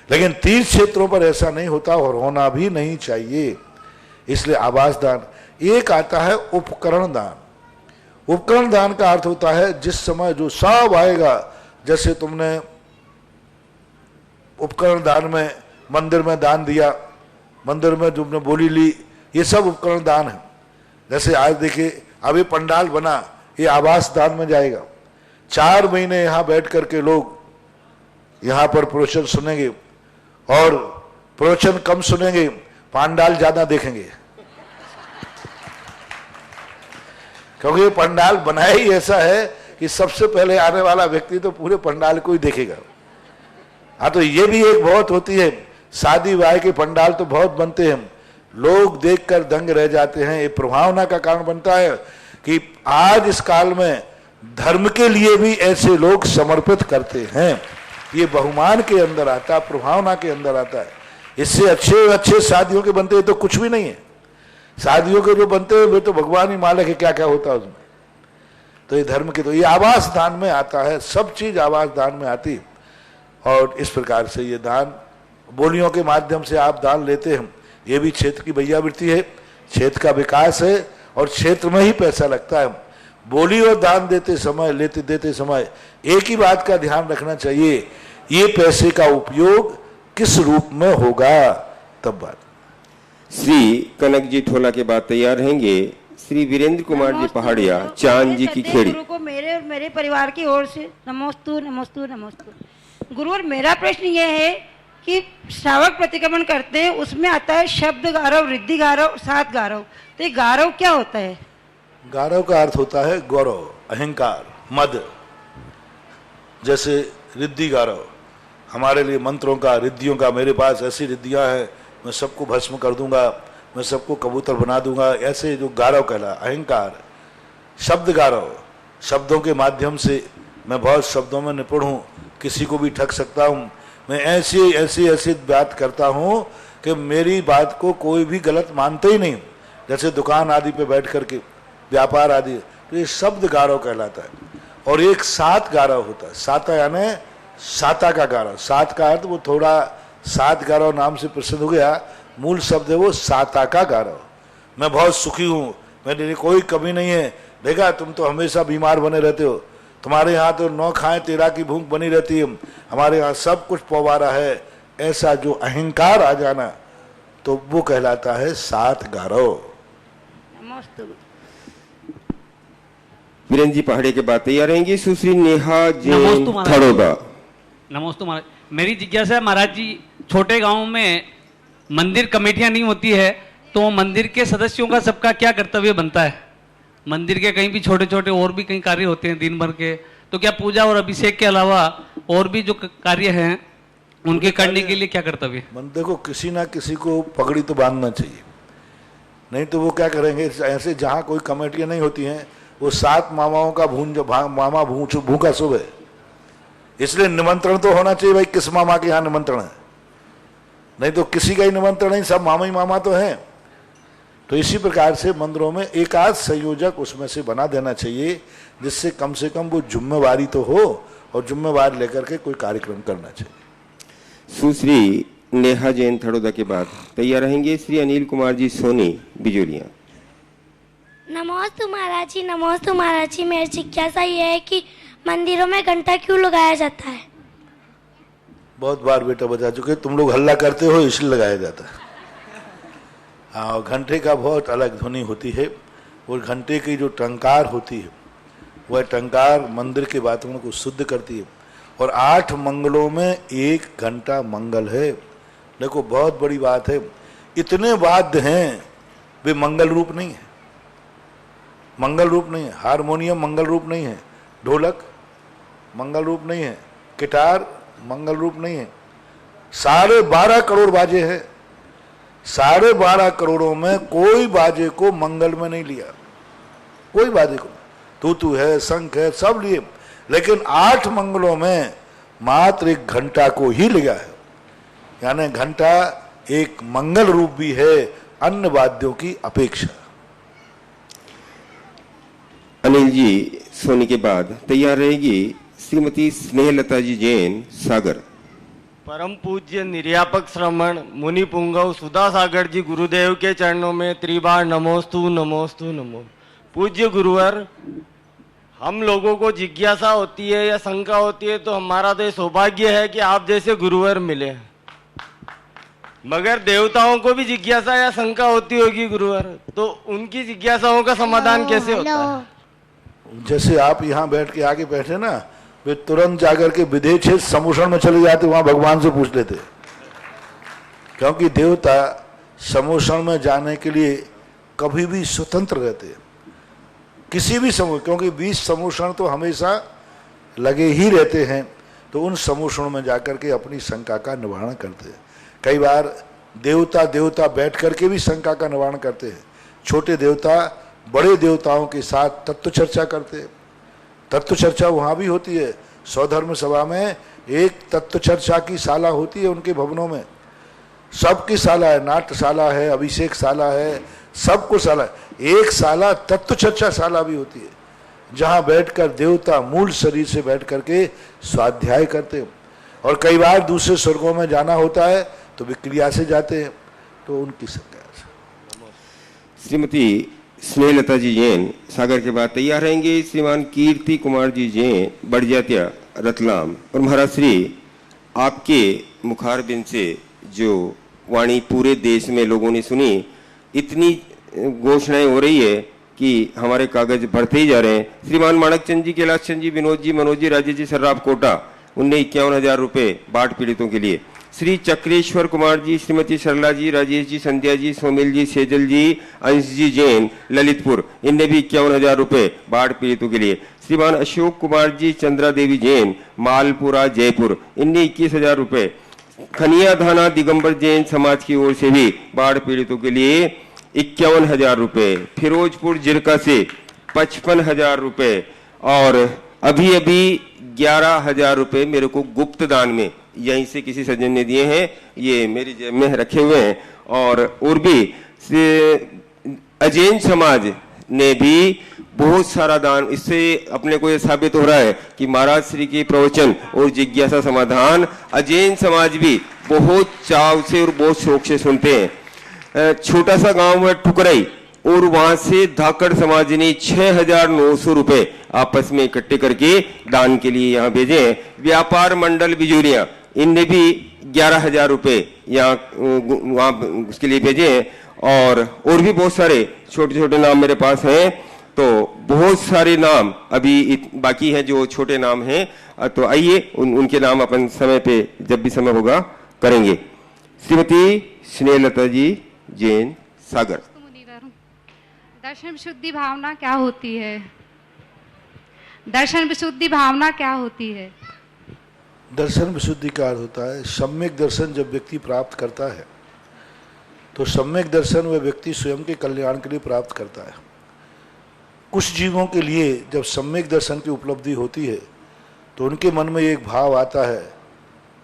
लेकिन तीर्थ क्षेत्रों पर ऐसा नहीं होता और होना भी नहीं चाहिए। इसलिए आवास दान। एक आता है उपकरण दान। उपकरण दान का अर्थ होता है जिस समय जो सब आएगा, जैसे तुमने उपकरण दान में मंदिर में दान दिया, मंदिर में तुमने बोली ली, ये सब उपकरण दान है। जैसे आज देखिए अभी पंडाल बना, ये आवास दान में जाएगा। 4 महीने यहाँ बैठ करके लोग यहाँ पर प्रवचन सुनेंगे, और प्रवचन कम सुनेंगे, पंडाल ज्यादा देखेंगे, क्योंकि ये पंडाल बनाया ही ऐसा है कि सबसे पहले आने वाला व्यक्ति तो पूरे पंडाल को ही देखेगा। हाँ, तो ये भी एक बहुत होती है। शादी ब्याह के पंडाल तो बहुत बनते हैं, लोग देखकर दंग रह जाते हैं। ये प्रभावना का कारण बनता है कि आज इस काल में धर्म के लिए भी ऐसे लोग समर्पित करते हैं। ये बहुमान के अंदर आता, प्रभावना के अंदर आता है। इससे अच्छे अच्छे शादियों के बनते हैं तो कुछ भी नहीं है। शादियों के जो बनते हैं वे तो भगवान ही मालिक है क्या क्या होता है उसमें। तो ये धर्म के, तो ये आवास दान में आता है, सब चीज आवास दान में आती। और इस प्रकार से ये दान बोलियों के माध्यम से आप दान लेते हैं, ये भी क्षेत्र की भैयावृत्ति है, क्षेत्र का विकास है, और क्षेत्र में ही पैसा लगता है। बोली और दान देते समय, देते समय एक ही बात का ध्यान रखना चाहिए, ये पैसे का उपयोग किस रूप में होगा, तब बात। श्री कनक जी ठोला के बाद तैयार रहेंगे श्री वीरेंद्र कुमार जी पहाड़िया, चांद जी की खेड़ी। गुरु को मेरे और मेरे परिवार की ओर से नमोस्तु नमोस्तु नमोस्तु। गुरु, और मेरा प्रश्न ये है कि श्रावक प्रतिक्रमण करते हैं, उसमें आता है शब्द गारव, रिद्धि गारव, 7 गारव। तो ये गारव क्या होता है? गारव का अर्थ होता है गौरव, अहंकार, मद। जैसे रिद्धि गारव हमारे लिए मंत्रों का, रिद्धियों का, मेरे पास ऐसी रिद्धियां हैं, मैं सबको भस्म कर दूंगा, मैं सबको कबूतर बना दूंगा, ऐसे जो गारव कहला, अहंकार। शब्द गारव, शब्दों के माध्यम से मैं बहुत शब्दों में निपुण हूँ, किसी को भी ठग सकता हूँ। मैं ऐसी ऐसी ऐसी बात करता हूँ कि मेरी बात को कोई भी गलत मानते ही नहीं। जैसे दुकान आदि पे बैठ करके, व्यापार आदि, तो ये शब्द गारव कहलाता है। और एक सात गारव होता है, साता यानी साता का गारव, सात का अर्थ वो थोड़ा सात गारव नाम से प्रसिद्ध हो गया, मूल शब्द है वो साता का गारव। मैं बहुत सुखी हूँ, मेरे कोई कमी नहीं है, देखा तुम तो हमेशा बीमार बने रहते हो, तुम्हारे यहाँ तो 9 खाएं 13 की भूख बनी रहती है, हमारे यहाँ सब कुछ पवारा है, ऐसा जो अहंकार आ जाना तो वो कहलाता है सात गारव। नमोस्तु। वीरेंद्र जी पहाड़ी के बाद तैयार रहेंगी सुश्री नेहा जैन नमोस्तु महाराज। थड़ोदा। नमस्ते महाराज, मेरी जिज्ञासा है महाराज जी, छोटे गांव में मंदिर कमेटियां नहीं होती है तो मंदिर के सदस्यों का सबका क्या कर्तव्य बनता है? मंदिर के कहीं भी छोटे छोटे और भी कई कार्य होते हैं दिन भर के, तो क्या पूजा और अभिषेक के अलावा और भी जो कार्य हैं उनके करने के लिए क्या कर्तव्य? देखो किसी ना किसी को पगड़ी तो बांधना चाहिए, नहीं तो वो क्या करेंगे, ऐसे जहाँ कोई कमेटियां नहीं होती हैं वो 7 मामाओं का मामा भूखा शुभ है, इसलिए निमंत्रण तो होना चाहिए भाई, किस मामा के यहाँ निमंत्रण है, नहीं तो किसी का ही निमंत्रण नहीं, सब मामा ही मामा तो हैं। तो इसी प्रकार से मंदिरों में एक आध संयोजक उसमें से बना देना चाहिए, जिससे कम से कम वो जिम्मेवारी तो हो और जिम्मेवारी लेकर के कोई कार्यक्रम करना चाहिए। सुश्री नेहा जैन थड़ोदा के बाद तैयार रहेंगे श्री अनिल कुमार जी सोनी बिजोलिया। नमोस्तु महाराज जी, नमोस्तु महाराज जी। मेरी जिज्ञासा ये है कि मंदिरों में घंटा क्यों लगाया जाता है? बहुत बार बेटा बता चुके, तुम लोग हल्ला करते हो इसलिए लगाया जाता है। हाँ, घंटे का बहुत अलग ध्वनि होती है और घंटे की जो टंकार होती है वह टंकार मंदिर के वातावरण को शुद्ध करती है। और 8 मंगलों में 1 घंटा मंगल है। देखो बहुत बड़ी बात है, इतने वाद्य हैं वे मंगल रूप नहीं है, मंगल रूप नहीं है, हारमोनियम मंगल रूप नहीं है, ढोलक मंगल रूप नहीं है, गिटार मंगल रूप नहीं है। 12.5 करोड़ बाजे हैं, 12.5 करोड़ों में कोई बाजे को मंगल में नहीं लिया, कोई बाजे को, तूतू है, शंख है, सब लिए, लेकिन 8 मंगलों में मात्र 1 घंटा को ही लिया है। यानी घंटा एक मंगल रूप भी है अन्य वाद्यों की अपेक्षा। अनिल जी सोनी के बाद तैयार रहेगी श्रीमती स्नेहलता जी जैन सागर। परम पूज्य निर्यापक श्रमण मुनि पुंगव सुधा सागर जी गुरुदेव के चरणों में त्रिबार नमोस्तु नमोस्तु नमो। पूज्य गुरुवर, हम लोगों को जिज्ञासा होती है या शंका होती है तो हमारा तो सौभाग्य है कि आप जैसे गुरुवर मिले, मगर देवताओं को भी जिज्ञासा या शंका होती होगी गुरुवर, तो उनकी जिज्ञासाओं का समाधान कैसे होता है? जैसे आप यहाँ बैठ के आगे बैठे ना, वे तुरंत जाकर के विदेह क्षेत्र समूषण में चले जाते, वहां भगवान से पूछ लेते, क्योंकि देवता समूषण में जाने के लिए कभी भी स्वतंत्र रहते, किसी भी समूह, क्योंकि 20 समूषण तो हमेशा लगे ही रहते हैं, तो उन समूषणों में जाकर के अपनी शंका का निवारण करते हैं। कई बार देवता बैठ करके भी शंका का निवारण करते हैं। छोटे देवता बड़े देवताओं के साथ तत्व चर्चा करते हैं, तत्व चर्चा वहाँ भी होती है। स्वधर्म सभा में एक तत्व चर्चा की शाला होती है उनके भवनों में, सबकी शाला है, नाट्यशाला है, अभिषेक शाला है, सबको शाला है। एक शाला तत्व चर्चा शाला भी होती है, जहाँ बैठकर देवता मूल शरीर से बैठ करके स्वाध्याय करते हैं। और कई बार दूसरे स्वर्गों में जाना होता है तो विक्रिया से जाते हैं, तो उनकी संज्ञा से। श्रीमती स्नेहलता जी जैन सागर के बाद तैयार रहेंगे श्रीमान कीर्ति कुमार जी जैन बड़जात्या रतलाम। और महाराज श्री, आपके मुखारबिंद से जो वाणी पूरे देश में लोगों ने सुनी, इतनी घोषणाएं हो रही है कि हमारे कागज भरते ही जा रहे हैं। श्रीमान माणकचंद जी, कैलाश चंद जी, विनोद जी, मनोज जी, राजेश जी, सर्राफ कोटा, उनने 51,000 रुपये बाढ़ पीड़ितों के लिए। श्री चक्रेश्वर कुमार जी, श्रीमती सरला जी, राजेश जी, संध्या जी, सोमिल जी, सेजल जी, अंश जी जैन ललितपुर, इनने भी 51,000 रुपये बाढ़ पीड़ितों के लिए। श्रीमान अशोक कुमार जी, चंद्रा देवी जैन मालपुरा जयपुर, इनने 21,000 रुपये। खनिया धाना दिगंबर जैन समाज की ओर से भी बाढ़ पीड़ितों के लिए 51,000 रुपये। फिरोजपुर जिरका से 55,000 रुपये। और अभी अभी 11,000 रुपये मेरे को गुप्त दान में यहीं से किसी सज्जन ने दिए हैं, ये मेरी जेब में रखे हुए हैं। और भी अजैन समाज ने भी बहुत सारा दान। इससे अपने को ये साबित हो रहा है कि महाराज श्री के प्रवचन और जिज्ञासा समाधान अजैन समाज भी बहुत चाव से और बहुत शौक से सुनते हैं। छोटा सा गांव है टुकराई, और वहां से धाकड़ समाज ने 6,900 रुपए आपस में इकट्ठे करके दान के लिए यहाँ भेजे हैं। व्यापार मंडल बिजूरिया, इनने भी 11,000 रुपए यहाँ वहां उसके लिए भेजे हैं। और भी बहुत सारे छोटे छोटे नाम मेरे पास हैं, तो बहुत सारे नाम अभी बाकी हैं जो छोटे नाम हैं। तो आइए उनके नाम अपन समय पे जब भी समय होगा करेंगे। श्रीमती स्नेहलता जी जैन सागर। दर्शन विशुद्धि भावना क्या होती है? दर्शन विशुद्धि भावना क्या होती है? दर्शन विशुद्धि का अर्थ होता है सम्यक दर्शन। जब व्यक्ति प्राप्त करता है तो सम्यक दर्शन वह व्यक्ति स्वयं के कल्याण के लिए प्राप्त करता है। कुछ जीवों के लिए जब सम्यक दर्शन की उपलब्धि होती है तो उनके मन में एक भाव आता है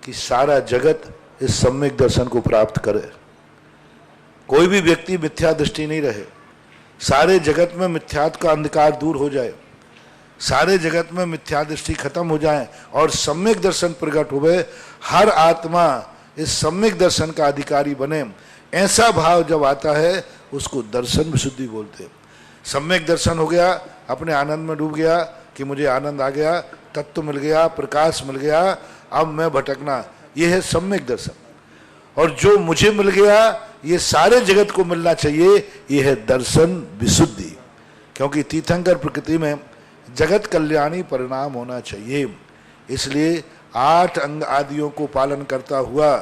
कि सारा जगत इस सम्यक दर्शन को प्राप्त करे, कोई भी व्यक्ति मिथ्या दृष्टि नहीं रहे, सारे जगत में मिथ्यात्व का अंधकार दूर हो जाए, सारे जगत में मिथ्या दृष्टि खत्म हो जाए और सम्यक दर्शन प्रकट हुए, हर आत्मा इस सम्यक दर्शन का अधिकारी बने। ऐसा भाव जब आता है उसको दर्शन विशुद्धि बोलते हैं। सम्यक दर्शन हो गया, अपने आनंद में डूब गया कि मुझे आनंद आ गया, तत्व मिल गया, प्रकाश मिल गया, अब मैं भटकना, यह है सम्यक दर्शन। और जो मुझे मिल गया ये सारे जगत को मिलना चाहिए, यह है दर्शन विशुद्धि। क्योंकि तीर्थंकर प्रकृति में जगत कल्याणी परिणाम होना चाहिए, इसलिए 8 अंग आदियों को पालन करता हुआ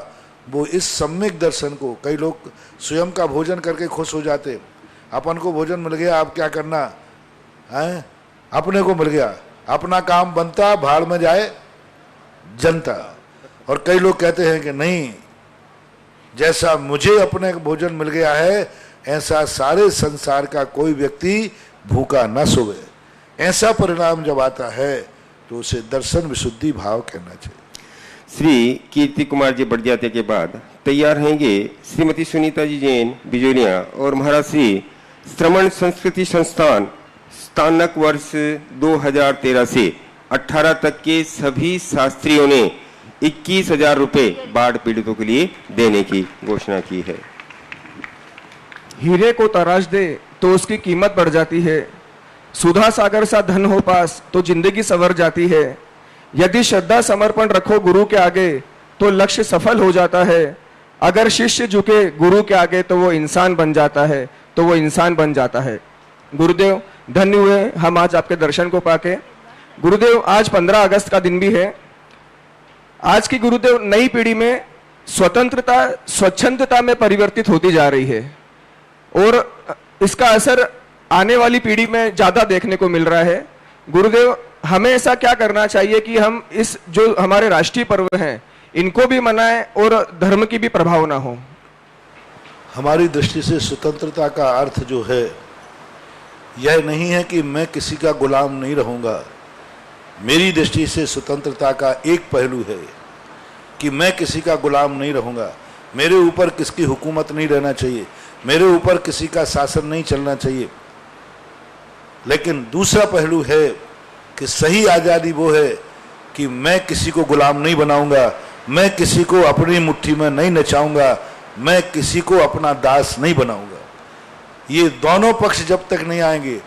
वो इस सम्यक दर्शन को, कई लोग स्वयं का भोजन करके खुश हो जाते, अपन को भोजन मिल गया अब क्या करना है, अपने को मिल गया, अपना काम बनता, भाड़ में जाए जनता। और कई लोग कहते हैं कि नहीं, जैसा मुझे अपने भोजन मिल गया है ऐसा सारे संसार का कोई व्यक्ति भूखा न सोवे। ऐसा परिणाम जब आता है तो उसे दर्शन विशुद्धि भाव कहना चाहिए। श्री कीर्ति कुमार जी बढ़ जाते के बाद तैयार रहेंगे श्रीमती सुनीता जी जैन बिजोलिया और महाराज श्री श्रमण संस्कृति संस्थान स्नातक वर्ष 2013 से 18 तक के सभी शास्त्रियों ने 21,000 रुपए बाढ़ पीड़ितों के लिए देने की घोषणा की है। हीरे को तराश दे तो उसकी कीमत बढ़ जाती है, सुधा सागर सा धन हो पास तो जिंदगी संवर जाती है। यदि श्रद्धा समर्पण रखो गुरु के आगे तो लक्ष्य सफल हो जाता है। अगर शिष्य झुके गुरु के आगे तो वो इंसान बन जाता है, तो वो इंसान बन जाता है। गुरुदेव धन्य हुए हम आज आपके दर्शन को पाके। गुरुदेव आज 15 अगस्त का दिन भी है। आज की गुरुदेव नई पीढ़ी में स्वतंत्रता स्वच्छंदता में परिवर्तित होती जा रही है और इसका असर आने वाली पीढ़ी में ज्यादा देखने को मिल रहा है। गुरुदेव हमें ऐसा क्या करना चाहिए कि हम इस जो हमारे राष्ट्रीय पर्व हैं इनको भी मनाएं और धर्म की भी प्रभाव ना हो? हमारी दृष्टि से स्वतंत्रता का अर्थ जो है यह नहीं है कि मैं किसी का गुलाम नहीं रहूंगा। मेरी दृष्टि से स्वतंत्रता का एक पहलू है कि मैं किसी का गुलाम नहीं रहूंगा, मेरे ऊपर किसकी हुकूमत नहीं रहना चाहिए, मेरे ऊपर किसी का शासन नहीं चलना चाहिए। लेकिन दूसरा पहलू है कि सही आज़ादी वो है कि मैं किसी को गुलाम नहीं बनाऊंगा, मैं किसी को अपनी मुट्ठी में नहीं नचाऊंगा, मैं किसी को अपना दास नहीं बनाऊंगा। ये दोनों पक्ष जब तक नहीं आएंगे,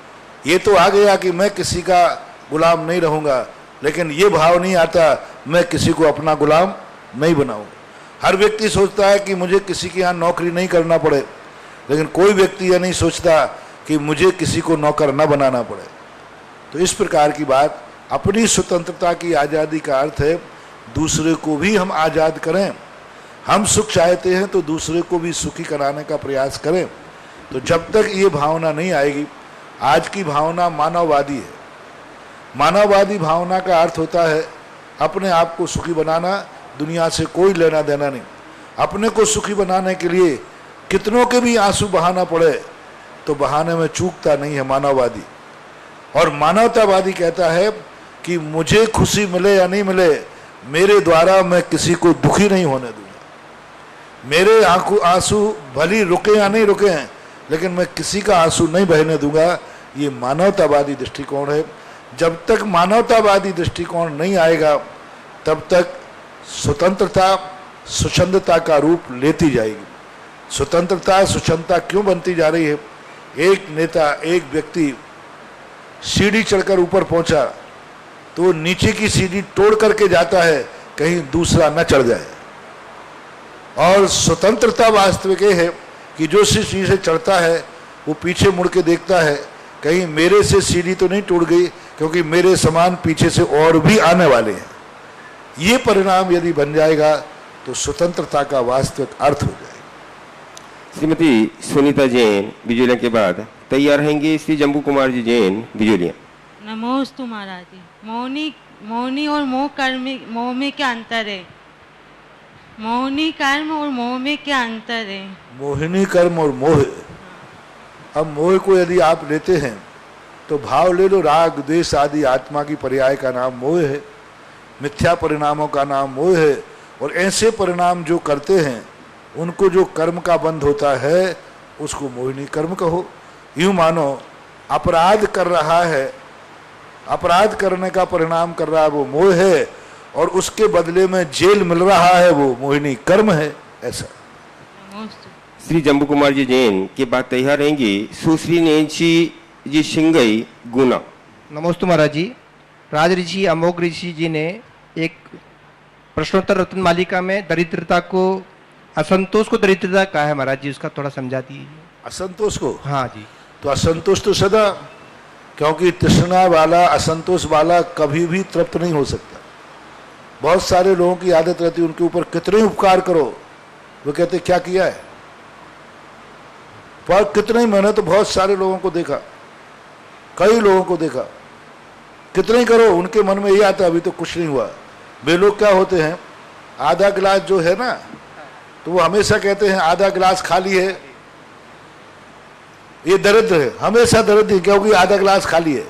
ये तो आ गया कि मैं किसी का गुलाम नहीं रहूंगा, लेकिन ये भाव नहीं आता मैं किसी को अपना गुलाम नहीं बनाऊंगा। हर व्यक्ति सोचता है कि मुझे किसी के यहाँ नौकरी नहीं करना पड़े, लेकिन कोई व्यक्ति यह नहीं सोचता कि मुझे किसी को नौकर न बनाना पड़े। तो इस प्रकार की बात, अपनी स्वतंत्रता की आज़ादी का अर्थ है दूसरे को भी हम आज़ाद करें। हम सुख चाहते हैं तो दूसरे को भी सुखी कराने का प्रयास करें। तो जब तक ये भावना नहीं आएगी, आज की भावना मानववादी है। मानववादी भावना का अर्थ होता है अपने आप को सुखी बनाना, दुनिया से कोई लेना देना नहीं। अपने को सुखी बनाने के लिए कितनों के भी आंसू बहाना पड़े तो बहाने में चूकता नहीं है मानववादी। और मानवतावादी कहता है कि मुझे खुशी मिले या नहीं मिले, मेरे द्वारा मैं किसी को दुखी नहीं होने दूंगा। मेरे आंसू भली रुके या नहीं रुके, लेकिन मैं किसी का आंसू नहीं बहने दूंगा। ये मानवतावादी दृष्टिकोण है। जब तक मानवतावादी दृष्टिकोण नहीं आएगा तब तक स्वतंत्रता स्वच्छंदता का रूप लेती जाएगी। स्वतंत्रता स्वच्छंदता क्यों बनती जा रही है? एक नेता, एक व्यक्ति सीढ़ी चढ़कर ऊपर पहुंचा तो नीचे की सीढ़ी तोड़ करके जाता है, कहीं दूसरा न चढ़ जाए। और स्वतंत्रता वास्तविक है कि जो सीढ़ी से चढ़ता है वो पीछे मुड़ के देखता है, कहीं मेरे से सीढ़ी तो नहीं टूट गई, क्योंकि मेरे समान पीछे से और भी आने वाले हैं। ये परिणाम यदि बन जाएगा तो स्वतंत्रता का वास्तविक अर्थ हो जाएगा। श्रीमती सुनीता जैन बिजुलिया के बाद तैयार रहेंगे श्री जम्बू कुमार जी जैन बिजुलिया। नमोस्तु महाराज जी। मौनी और मोह में क्या अंतर है? मौनी कर्म और मोह में क्या अंतर है? मोहिनी कर्म और मोह। अब मोह को यदि आप लेते हैं तो भाव ले लो, राग द्वेष आदि आत्मा की पर्याय का नाम मोह है, मिथ्या परिणामों का नाम मोह है। और ऐसे परिणाम जो करते हैं उनको जो कर्म का बंध होता है उसको मोहिनी कर्म कहो। यूं मानो अपराध कर रहा है, अपराध करने का परिणाम कर रहा है वो मोह है, और उसके बदले में जेल मिल रहा है वो मोहिनी कर्म है। ऐसा श्री जम्बू कुमार जी जैन के बाद तैयार रहेंगी सुश्री नैन्सी जी सिंगई गुना। नमोस्तु महाराज जी। राज ऋषि अमोघ ऋषि जी ने एक प्रश्नोत्तर रत्न मालिका में दरिद्रता को, असंतोष को दरिद्रता कहा है महाराज जी, उसका थोड़ा समझा दीजिए। असंतोष को? हाँ जी। तो असंतोष तो सदा, क्योंकि तृष्णा वाला, असंतोष वाला कभी भी तृप्त नहीं हो सकता। बहुत सारे लोगों की आदत रहती है, उनके ऊपर कितने उपकार करो वो कहते क्या किया है, पर कितने मैंने तो बहुत सारे लोगों को देखा, कई लोगों को देखा, कितने करो उनके मन में ये आता अभी तो कुछ नहीं हुआ। वे लोग क्या होते हैं, आधा गिलास जो है ना तो वो हमेशा कहते हैं आधा गिलास खाली है, ये दरिद्र है, हमेशा दरिद्र है क्योंकि आधा गिलास खाली है।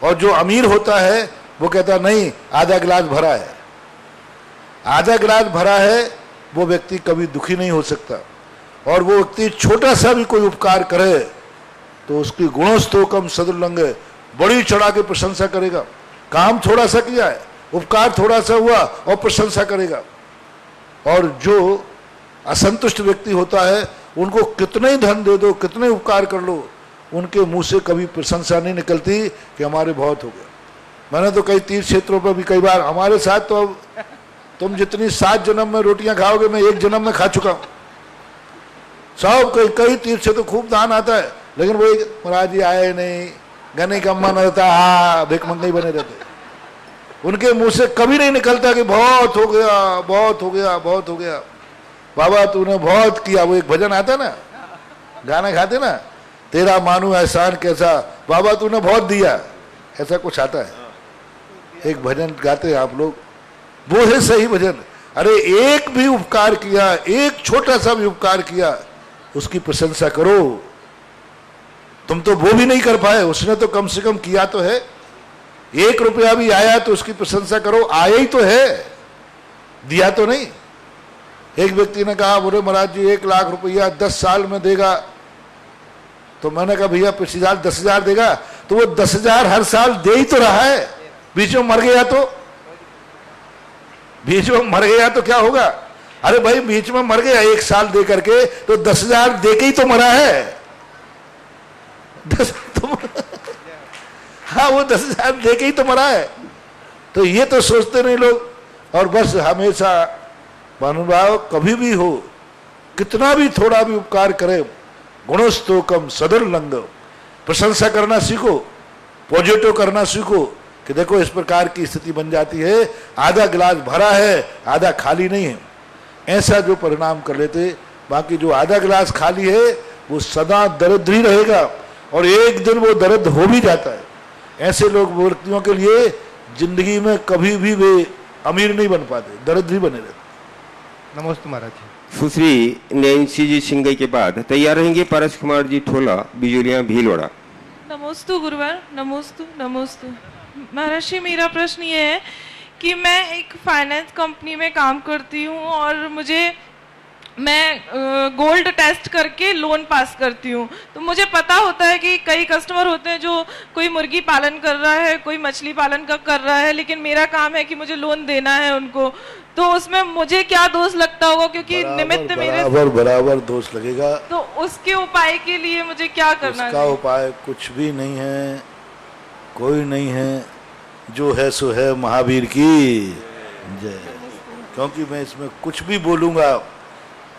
और जो अमीर होता है वो कहता नहीं आधा गिलास भरा है। आधा गिलास भरा है वो व्यक्ति कभी दुखी नहीं हो सकता। और वो व्यक्ति छोटा सा भी कोई उपकार करे तो उसकी गुणोस्तोकम सदुल्लंघ बड़ी चढ़ा के प्रशंसा करेगा। काम थोड़ा सा किया है, उपकार थोड़ा सा हुआ और प्रशंसा करेगा। और जो असंतुष्ट व्यक्ति होता है उनको कितने ही धन दे दो, कितने उपकार कर लो, उनके मुंह से कभी प्रशंसा नहीं निकलती कि हमारे बहुत हो गया। मैंने तो कई तीर्थ क्षेत्रों पर भी कई बार, हमारे साथ तो अब तुम जितनी 7 जन्म में रोटियां खाओगे मैं 1 जन्म में खा चुका हूं। सब कई तीर्थ से तो खूब दान आता है, लेकिन वो महाराज जी आए नहीं, गने का मन रहता, हाँ भिख मंगई बने रहते। उनके मुंह से कभी नहीं निकलता कि बहुत हो गया, बहुत हो गया, बहुत हो गया, बाबा तूने बहुत किया। वो एक भजन आता ना, गाना खाते ना, तेरा मानू एहसान कैसा, बाबा तूने बहुत दिया, ऐसा कुछ आता है। एक भजन गाते हैं आप लोग, वो है सही भजन। अरे एक भी उपकार किया, एक छोटा सा भी उपकार किया, उसकी प्रशंसा करो। तुम तो वो भी नहीं कर पाए, उसने तो कम से कम किया तो है। 1 रुपया भी आया तो उसकी प्रशंसा करो, आया ही तो है, दिया तो नहीं। एक व्यक्ति ने कहा बोले महाराज जी 1 लाख रुपया 10 साल में देगा। तो मैंने कहा भैया पिछली साल 10,000 देगा, तो वो 10,000 हर साल दे ही तो रहा है। बीच में मर गया तो, बीच में मर गया तो क्या होगा? अरे भाई बीच में मर गया 1 साल दे करके, तो 10,000 दे के ही तो मरा है। हाँ वो 10,000 दे के ही तो मरा है। तो ये तो सोचते नहीं लोग, और बस हमेशा महानुभाव कभी भी हो, कितना भी थोड़ा भी उपकार करे, गुणोस्तोकम सदुर्लंघ, प्रशंसा करना सीखो, पॉजिटिव करना सीखो कि देखो इस प्रकार की स्थिति बन जाती है, आधा गिलास भरा है, आधा खाली नहीं है। ऐसा जो परिणाम कर लेते, बाकी जो आधा गिलास खाली है वो सदा दरिद्र ही रहेगा, और एक दिन वो दरिद्र हो भी जाता है। ऐसे लोग व्यक्तियों के लिए जिंदगी में कभी भी वे अमीर नहीं बन पाते, दरिद्र ही बने रहते। नमस्ते महाराज जी। सुश्री नैन्सी जी सिंगई के बाद तैयार रहेंगे पारस कुमार जी ठोला बिजुलिया भीलवाड़ा। नमोस्तु गुरुवर, नमोस्तु नमोस्तु। महर्षि मेरा प्रश्न ये है कि मैं एक फाइनेंस कंपनी में काम करती हूँ और मुझे मैं गोल्ड टेस्ट करके लोन पास करती हूँ। तो मुझे पता होता है कि कई कस्टमर होते हैं जो कोई मुर्गी पालन कर रहा है, कोई मछली पालन का कर रहा है, लेकिन मेरा काम है कि मुझे लोन देना है उनको। तो उसमें मुझे क्या दोष लगता होगा, क्योंकि निमित्त मेरे बराबर दोष लगेगा। तो उसके उपाय के लिए मुझे क्या करना चाहिए? उपाय कुछ भी नहीं है, कोई नहीं है, जो है सो है, महावीर की जय। क्योंकि मैं इसमें कुछ भी बोलूंगा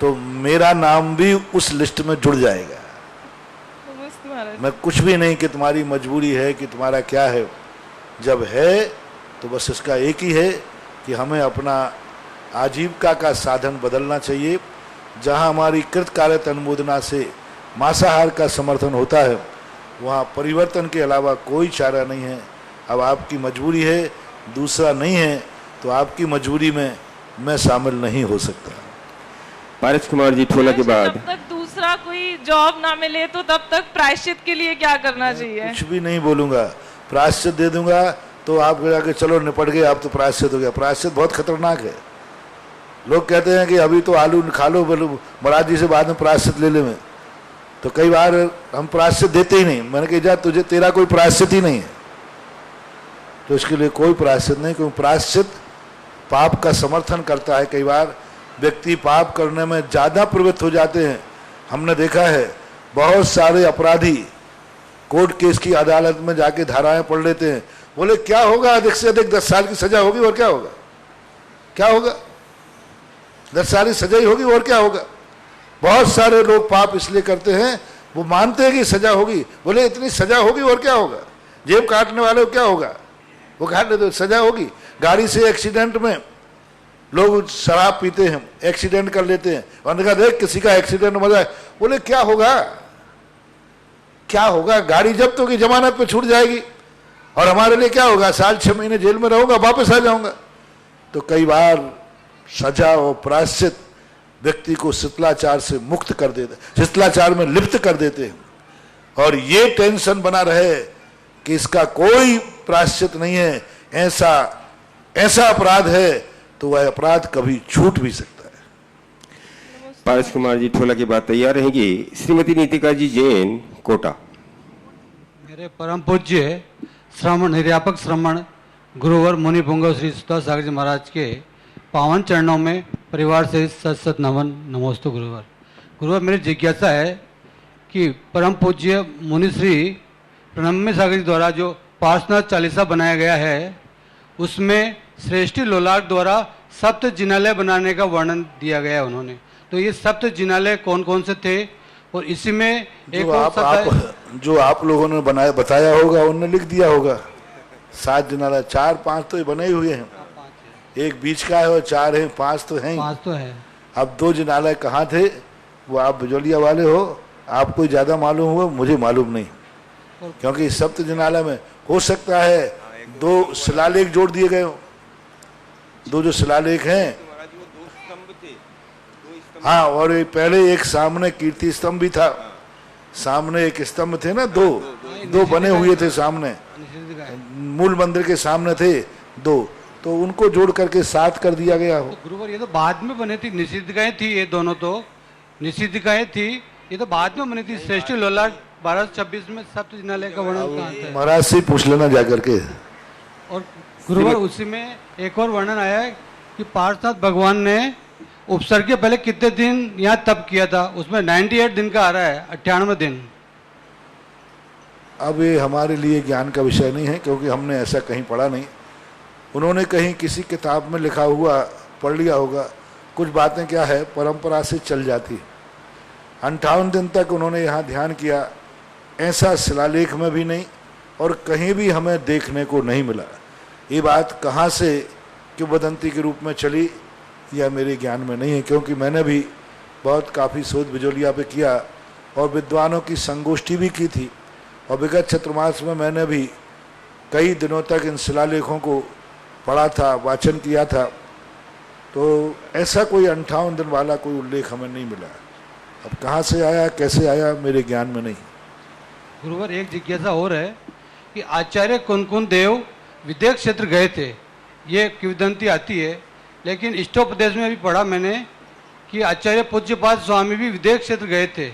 तो मेरा नाम भी उस लिस्ट में जुड़ जाएगा। मैं कुछ भी नहीं कि तुम्हारी मजबूरी है कि तुम्हारा क्या है, जब है तो बस इसका एक ही है कि हमें अपना आजीविका का साधन बदलना चाहिए। जहां हमारी कृतकार्यत अनुमोदना से मांसाहार का समर्थन होता है, वहां परिवर्तन के अलावा कोई चारा नहीं है। अब आपकी मजबूरी है, दूसरा नहीं है, तो आपकी मजबूरी में मैं शामिल नहीं हो सकता। पारस कुमार जी ठोला के बाद जब तक दूसरा कोई जॉब ना मिले तो तब तक प्रायश्चित के लिए क्या करना चाहिए? कुछ भी नहीं बोलूंगा, प्रायश्चित दे दूंगा तो आप जाके चलो निपट गए, आप तो प्रायश्चित हो गया। प्रायश्चित बहुत खतरनाक है। लोग कहते हैं कि अभी तो आलू खा लो महाराज जी से, बाद में प्रायश्चित ले ले। में तो कई बार हम प्रायश्चित देते ही नहीं। मैंने कहा जा तुझे, तेरा कोई प्रायश्चित ही नहीं है, तो इसके लिए कोई प्रायश्चित नहीं। क्योंकि प्रायश्चित पाप का समर्थन करता है। कई बार व्यक्ति पाप करने में ज्यादा प्रवृत्त हो जाते हैं। हमने देखा है बहुत सारे अपराधी कोर्ट केस की अदालत में जाके धाराएं पढ़ लेते हैं, बोले क्या होगा, अधिक से अधिक 10 साल की सजा होगी, और क्या होगा, क्या होगा, 10 साल की सजा ही होगी, और क्या होगा। बहुत सारे लोग पाप इसलिए करते हैं, वो मानते हैं कि सजा होगी, बोले इतनी सजा होगी और क्या होगा, जेब काटने वाले को क्या होगा, वो काट लेते, सजा होगी। गाड़ी से एक्सीडेंट में लोग शराब पीते हैं, एक्सीडेंट कर लेते हैं, और देखा देख किसी का एक्सीडेंट हो जाए, बोले क्या होगा, क्या होगा, गाड़ी जब्त होगी, जमानत पे छूट जाएगी, और हमारे लिए क्या होगा, साल 6 महीने जेल में रहूंगा, वापस आ जाऊंगा। तो कई बार सजा और प्रायश्चित व्यक्ति को शिथिलाचार से मुक्त कर देते, शिथिलाचार में लिप्त कर देते हैं, और ये टेंशन बना रहे कि इसका कोई प्रायश्चित नहीं है, ऐसा अपराध है, तो वह अपराध कभी छूट भी सकता है। पारस कुमार जी ठोला के बाद तैयार रहेंगी श्रीमती नीतिका जी जैन कोटा। मेरे परम पूज्य श्रमण निर्यापक श्रमण गुरुवर मुनि पुंगव श्री सुधा सागर जी महाराज के पावन चरणों में परिवार से सत सत नमन नमोस्तु गुरुवर। गुरुवर मेरी जिज्ञासा है कि परम पूज्य मुनि श्री प्रणम्य सागर जी द्वारा जो पार्श्वनाथ चालीसा बनाया गया है, उसमें श्रेष्ठी लोलाट द्वारा सप्त जिनालय बनाने का वर्णन दिया गया है उन्होंने। तो ये सप्त जिनालय कौन कौन से थे, और इसी में एक जो आप लोगों ने बनाया बताया होगा, उनने लिख दिया होगा 7 जिनालय, 4-5 तो बने ही हुए हैं, एक बीच का है और 4 है, 5 तो हैं, 5 तो है। अब 2 जिनालय कहाँ थे, वो आप बिजोलिया वाले हो, आपको ज्यादा मालूम हुआ, मुझे मालूम नहीं। क्योंकि सप्त जिनालय में हो सकता है 2 शिलालेख जोड़ दिए गए हो, 2 जो शिलालेख हैं, हाँ, और पहले एक सामने कीर्ति स्तंभ भी था, सामने एक स्तंभ थे ना, 2 बने हुए थे सामने, मूल मंदिर के सामने थे 2, तो उनको जोड़ करके 7 कर दिया गया हो। तो गुरुवर ये तो बाद में बने थी, निषिद्धिकाएं थी, ये दोनों तो निषिद्धिकाएं थी, ये तो बाद में बनी थी। श्रेष्ठी लोलाट 1226 में सप्त जिनालय का वर्णन कहाँ था? महाराज से पूछ लेना जाकर के। और गुरुवर उसी में एक और वर्णन आया है कि पार्श्वनाथ भगवान ने उपसर्ग के पहले कितने दिन यहाँ तप किया था, उसमें 98 दिन का आ रहा है, 98 दिन। अब ये हमारे लिए ज्ञान का विषय नहीं है, क्योंकि हमने ऐसा कहीं पढ़ा नहीं। उन्होंने कहीं किसी किताब में लिखा हुआ पढ़ लिया होगा। कुछ बातें क्या है परंपरा से चल जाती। 58 दिन तक उन्होंने यहाँ ध्यान किया, ऐसा शिलालेख में भी नहीं और कहीं भी हमें देखने को नहीं मिला। ये बात कहाँ से किंवदंती के रूप में चली या मेरे ज्ञान में नहीं है, क्योंकि मैंने भी बहुत काफ़ी शोध बिजोलिया पे किया और विद्वानों की संगोष्ठी भी की थी, और विगत चतुर्मास में मैंने भी कई दिनों तक इन शिलालेखों को पढ़ा था, वाचन किया था। तो ऐसा कोई 58 दिन वाला कोई उल्लेख हमें नहीं मिला। अब कहाँ से आया, कैसे आया, मेरे ज्ञान में नहीं। गुरुवर एक जिज्ञासा और है कि आचार्य कुन देव विदेश क्षेत्र गए थे, ये किंवदंती आती है, लेकिन इष्टोपदेश में भी पढ़ा मैंने कि आचार्य पूज्यपाद स्वामी भी विदेश क्षेत्र गए थे,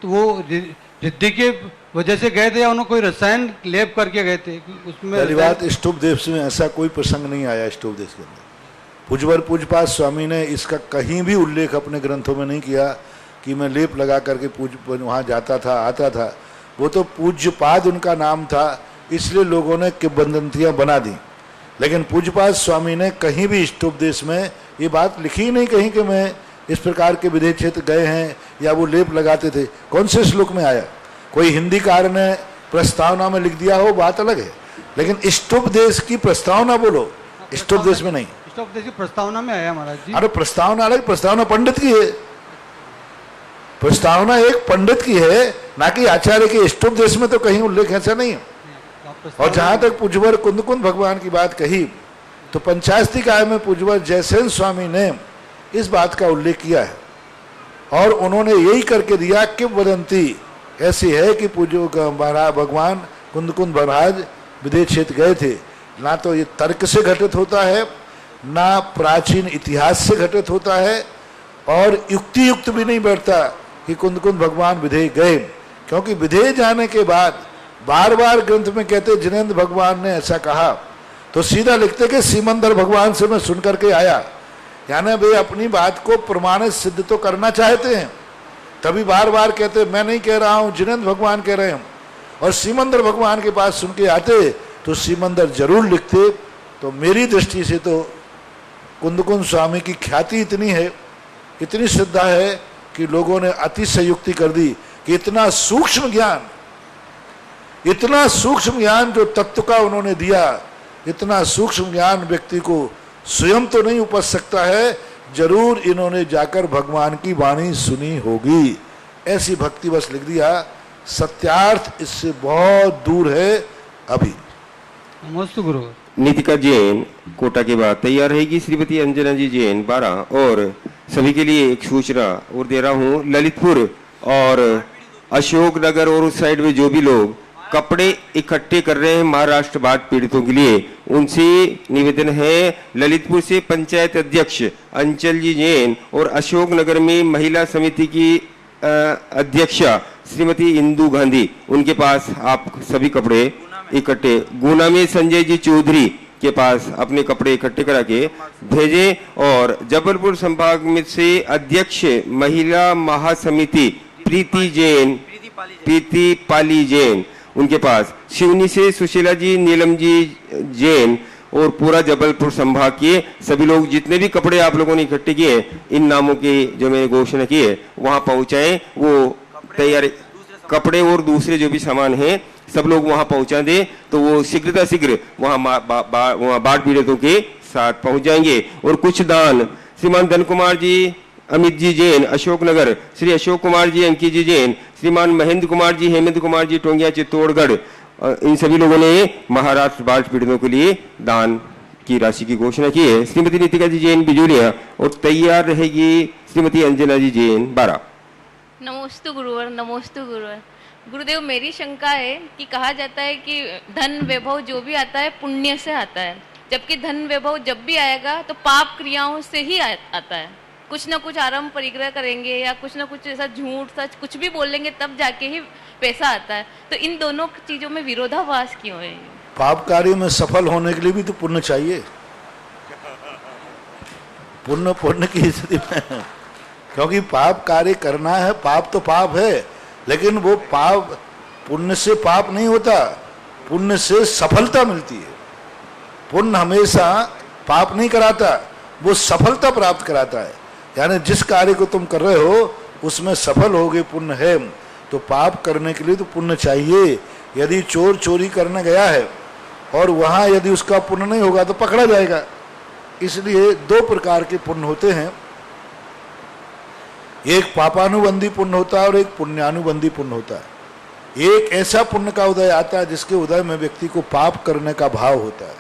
तो वो रिद्धि के वजह से गए थे या उन्होंने कोई रसायन लेप करके गए थे? उसमें पहली बात, स्तुपदेश में ऐसा कोई प्रसंग नहीं आया। स्तुपदेश के अंदर पूज्यवर पूज्यपाद स्वामी ने इसका कहीं भी उल्लेख अपने ग्रंथों में नहीं किया कि मैं लेप लगा करके वहाँ जाता था आता था। वो तो पूज्यपाद उनका नाम था, इसलिए लोगों ने किंवदंतियाँ बना दी। लेकिन पूज्यपाद स्वामी ने कहीं भी स्तुपदेश में ये बात लिखी ही नहीं कहीं कि मैं इस प्रकार के विदेश क्षेत्र गए हैं या वो लेप लगाते थे। कौन से श्लोक में आया? कोई हिंदीकार ने प्रस्तावना में लिख दिया हो, बात अलग है, लेकिन स्तुपदेश की प्रस्तावना बोलो, स्तुपदेश में नहीं। स्तुपदेश की प्रस्तावना में आया महाराज जी। अरे प्रस्तावना अलग, प्रस्तावना पंडित की है, प्रस्तावना एक पंडित की है, ना कि आचार्य के। स्तुपदेश में तो कहीं उल्लेख ऐसा नहीं है। और जहां तक पूज्यवर कुंदकुंद भगवान की बात कही, तो पंचास्तिकाय में पूज्यवर जयसेन स्वामी ने इस बात का उल्लेख किया है और उन्होंने यही करके दिया कि वदंती ऐसी है कि पूज्य भगवान कुंदकुंद महाराज विदेश क्षेत्र गए थे। ना तो ये तर्क से घटित होता है, ना प्राचीन इतिहास से घटित होता है, और युक्ति युक्त भी नहीं बैठता कि कुंदकुंद भगवान विदेश गए, क्योंकि विदेश जाने के बाद बार बार ग्रंथ में कहते जिनेंद्र भगवान ने ऐसा कहा, तो सीधा लिखते कि सीमंदर भगवान से मैं सुन करके आया। यानी वे अपनी बात को प्रमाणित सिद्ध तो करना चाहते हैं, तभी बार बार कहते मैं नहीं कह रहा हूं, जिनेंद्र भगवान कह रहे हैं। और सीमंदर भगवान के पास सुन के आते तो सीमंदर जरूर लिखते। तो मेरी दृष्टि से तो कुंदकुंद स्वामी की ख्याति इतनी है, इतनी श्रद्धा है कि लोगों ने अतिशयोक्ति कर दी कि इतना सूक्ष्म ज्ञान जो तत्व का उन्होंने दिया, इतना सूक्ष्म ज्ञान व्यक्ति को स्वयं तो नहीं उपज सकता है, जरूर इन्होंने जाकर भगवान की वाणी सुनी होगी, ऐसी भक्ति बस लिख दिया। सत्यार्थ इससे बहुत दूर है अभी। नमस्ते गुरु। नीतिका जैन कोटा के बाद तैयार रहेगी। श्रीमती अंजना जी जैन 12। और सभी के लिए एक सूचना और दे रहा हूँ, ललितपुर और अशोकनगर और उस साइड में जो भी लोग कपड़े इकट्ठे कर रहे हैं महाराष्ट्र बाढ़ पीड़ितों के लिए, उनसे निवेदन है, ललितपुर से पंचायत अध्यक्ष अंचल जी जैन और अशोकनगर में महिला समिति की अध्यक्षा श्रीमती इंदू गांधी, उनके पास आप सभी कपड़े इकट्ठे, गुना में संजय जी चौधरी के पास अपने कपड़े इकट्ठे करा के भेजे। और जबलपुर संभाग में से अध्यक्ष महिला महासमिति प्रीति पाली जैन, उनके पास शिवनी से सुशीला जी, नीलम जी जैन और पूरा जबलपुर संभाग के सभी लोग जितने भी कपड़े आप लोगों ने इकट्ठे किए, इन नामों की जो मैंने घोषणा की है वहां पहुंचाएं। वो तैयार कपड़े और दूसरे जो भी सामान हैं सब लोग वहां पहुंचा दे, तो वो शीघ्र वहां बाढ़ पीड़ितों के साथ पहुंच जाएंगे। और कुछ दान श्रीमान धन कुमार जी, अमित जी जैन अशोकनगर, श्री अशोक कुमार जी अंकित जी जैन, श्रीमान महेंद्र कुमार जी, हेमंत कुमार जी टोंगिया चित्तौड़गढ़, इन सभी लोगों ने महाराष्ट्र बाढ़ पीड़ितों के लिए दान की राशि की घोषणा की है। श्रीमती नीतिका जी जैन बिजूलिया और तैयार रहेगी श्रीमती अंजना जी जैन 12। नमोस्तु गुरुवर, नमोस्तु गुरुवर। गुरुदेव, मेरी शंका है कि कहा जाता है कि धन वैभव जो भी आता है पुण्य से आता है, जबकि धन वैभव जब भी आएगा तो पाप क्रियाओं से ही आता है। कुछ ना कुछ आरंभ परिग्रह करेंगे या कुछ ना कुछ ऐसा झूठ सच कुछ भी बोलेंगे तब जाके ही पैसा आता है। तो इन दोनों चीजों में विरोधाभास क्यों है? पाप कार्य में सफल होने के लिए भी तो पुण्य चाहिए। पुण्य की स्थिति में, क्योंकि पाप कार्य करना है, पाप तो पाप है, लेकिन वो पाप पुण्य से पाप नहीं होता, पुण्य से सफलता मिलती है। पुण्य हमेशा पाप नहीं कराता, वो सफलता प्राप्त कराता है। यानी जिस कार्य को तुम कर रहे हो उसमें सफल होगे, पुण्य है, तो पाप करने के लिए तो पुण्य चाहिए। यदि चोर चोरी करने गया है और वहां यदि उसका पुण्य नहीं होगा तो पकड़ा जाएगा। इसलिए दो प्रकार के पुण्य होते हैं, एक पापानुबंधी पुण्य होता है और एक पुण्यानुबंधी पुण्य होता है। एक ऐसा पुण्य का उदय आता है जिसके उदय में व्यक्ति को पाप करने का भाव होता है,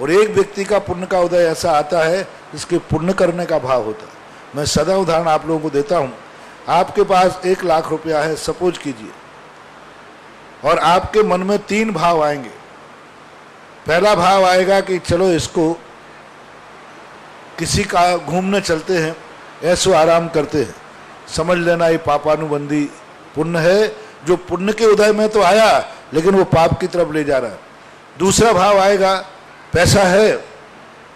और एक व्यक्ति का पुण्य का उदय ऐसा आता है जिसके पुण्य करने का भाव होता है। मैं सदा उदाहरण आप लोगों को देता हूं। आपके पास 1 लाख रुपया है सपोज कीजिए, और आपके मन में 3 भाव आएंगे। पहला भाव आएगा कि चलो इसको किसी का घूमने चलते हैं, ऐसो आराम करते हैं, समझ लेना ये पापानुबंधी पुण्य है, जो पुण्य के उदय में तो आया लेकिन वो पाप की तरफ ले जा रहा है। दूसरा भाव आएगा, पैसा है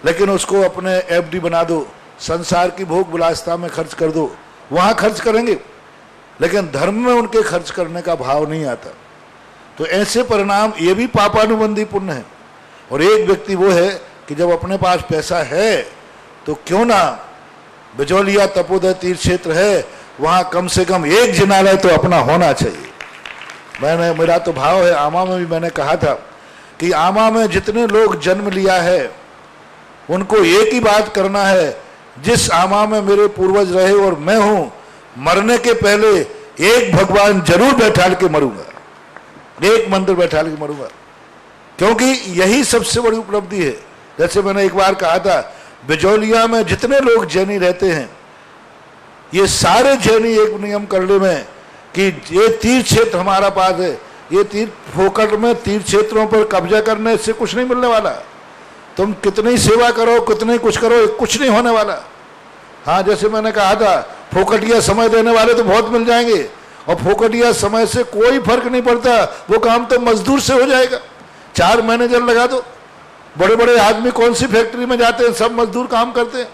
लेकिन उसको अपने एफडी बना दो, संसार की भोग विलासिता में खर्च कर दो, वहां खर्च करेंगे, लेकिन धर्म में उनके खर्च करने का भाव नहीं आता। तो ऐसे परिणाम ये भी पापानुबंधी पुण्य है। और एक व्यक्ति वो है कि जब अपने पास पैसा है तो क्यों ना, बिजौलिया तपोदय तीर्थ क्षेत्र है, वहां कम से कम एक जिनालय तो अपना होना चाहिए। मेरा तो भाव है, आमा में भी मैंने कहा था कि आमा में जितने लोग जन्म लिया है उनको एक ही बात करना है, जिस आमा में मेरे पूर्वज रहे और मैं हूं, मरने के पहले एक भगवान जरूर बैठाल के मरूंगा, एक मंदिर बैठाल के मरूंगा, क्योंकि यही सबसे बड़ी उपलब्धि है। जैसे मैंने एक बार कहा था, बिजौलिया में जितने लोग जैनी रहते हैं, ये सारे जैनी एक नियम कर ले में कि ये तीर्थ क्षेत्र हमारा पास है, ये तीर्थ फोकट में तीर्थ क्षेत्रों पर कब्जा करने से कुछ नहीं मिलने वाला। तुम कितनी सेवा करो, कितने कुछ करो, कुछ नहीं होने वाला। हाँ, जैसे मैंने कहा था, फोकटिया समय देने वाले तो बहुत मिल जाएंगे, और फोकटिया समय से कोई फर्क नहीं पड़ता, वो काम तो मजदूर से हो जाएगा। 4 मैनेजर लगा दो, बड़े बड़े आदमी कौन सी फैक्ट्री में जाते हैं, सब मजदूर काम करते हैं।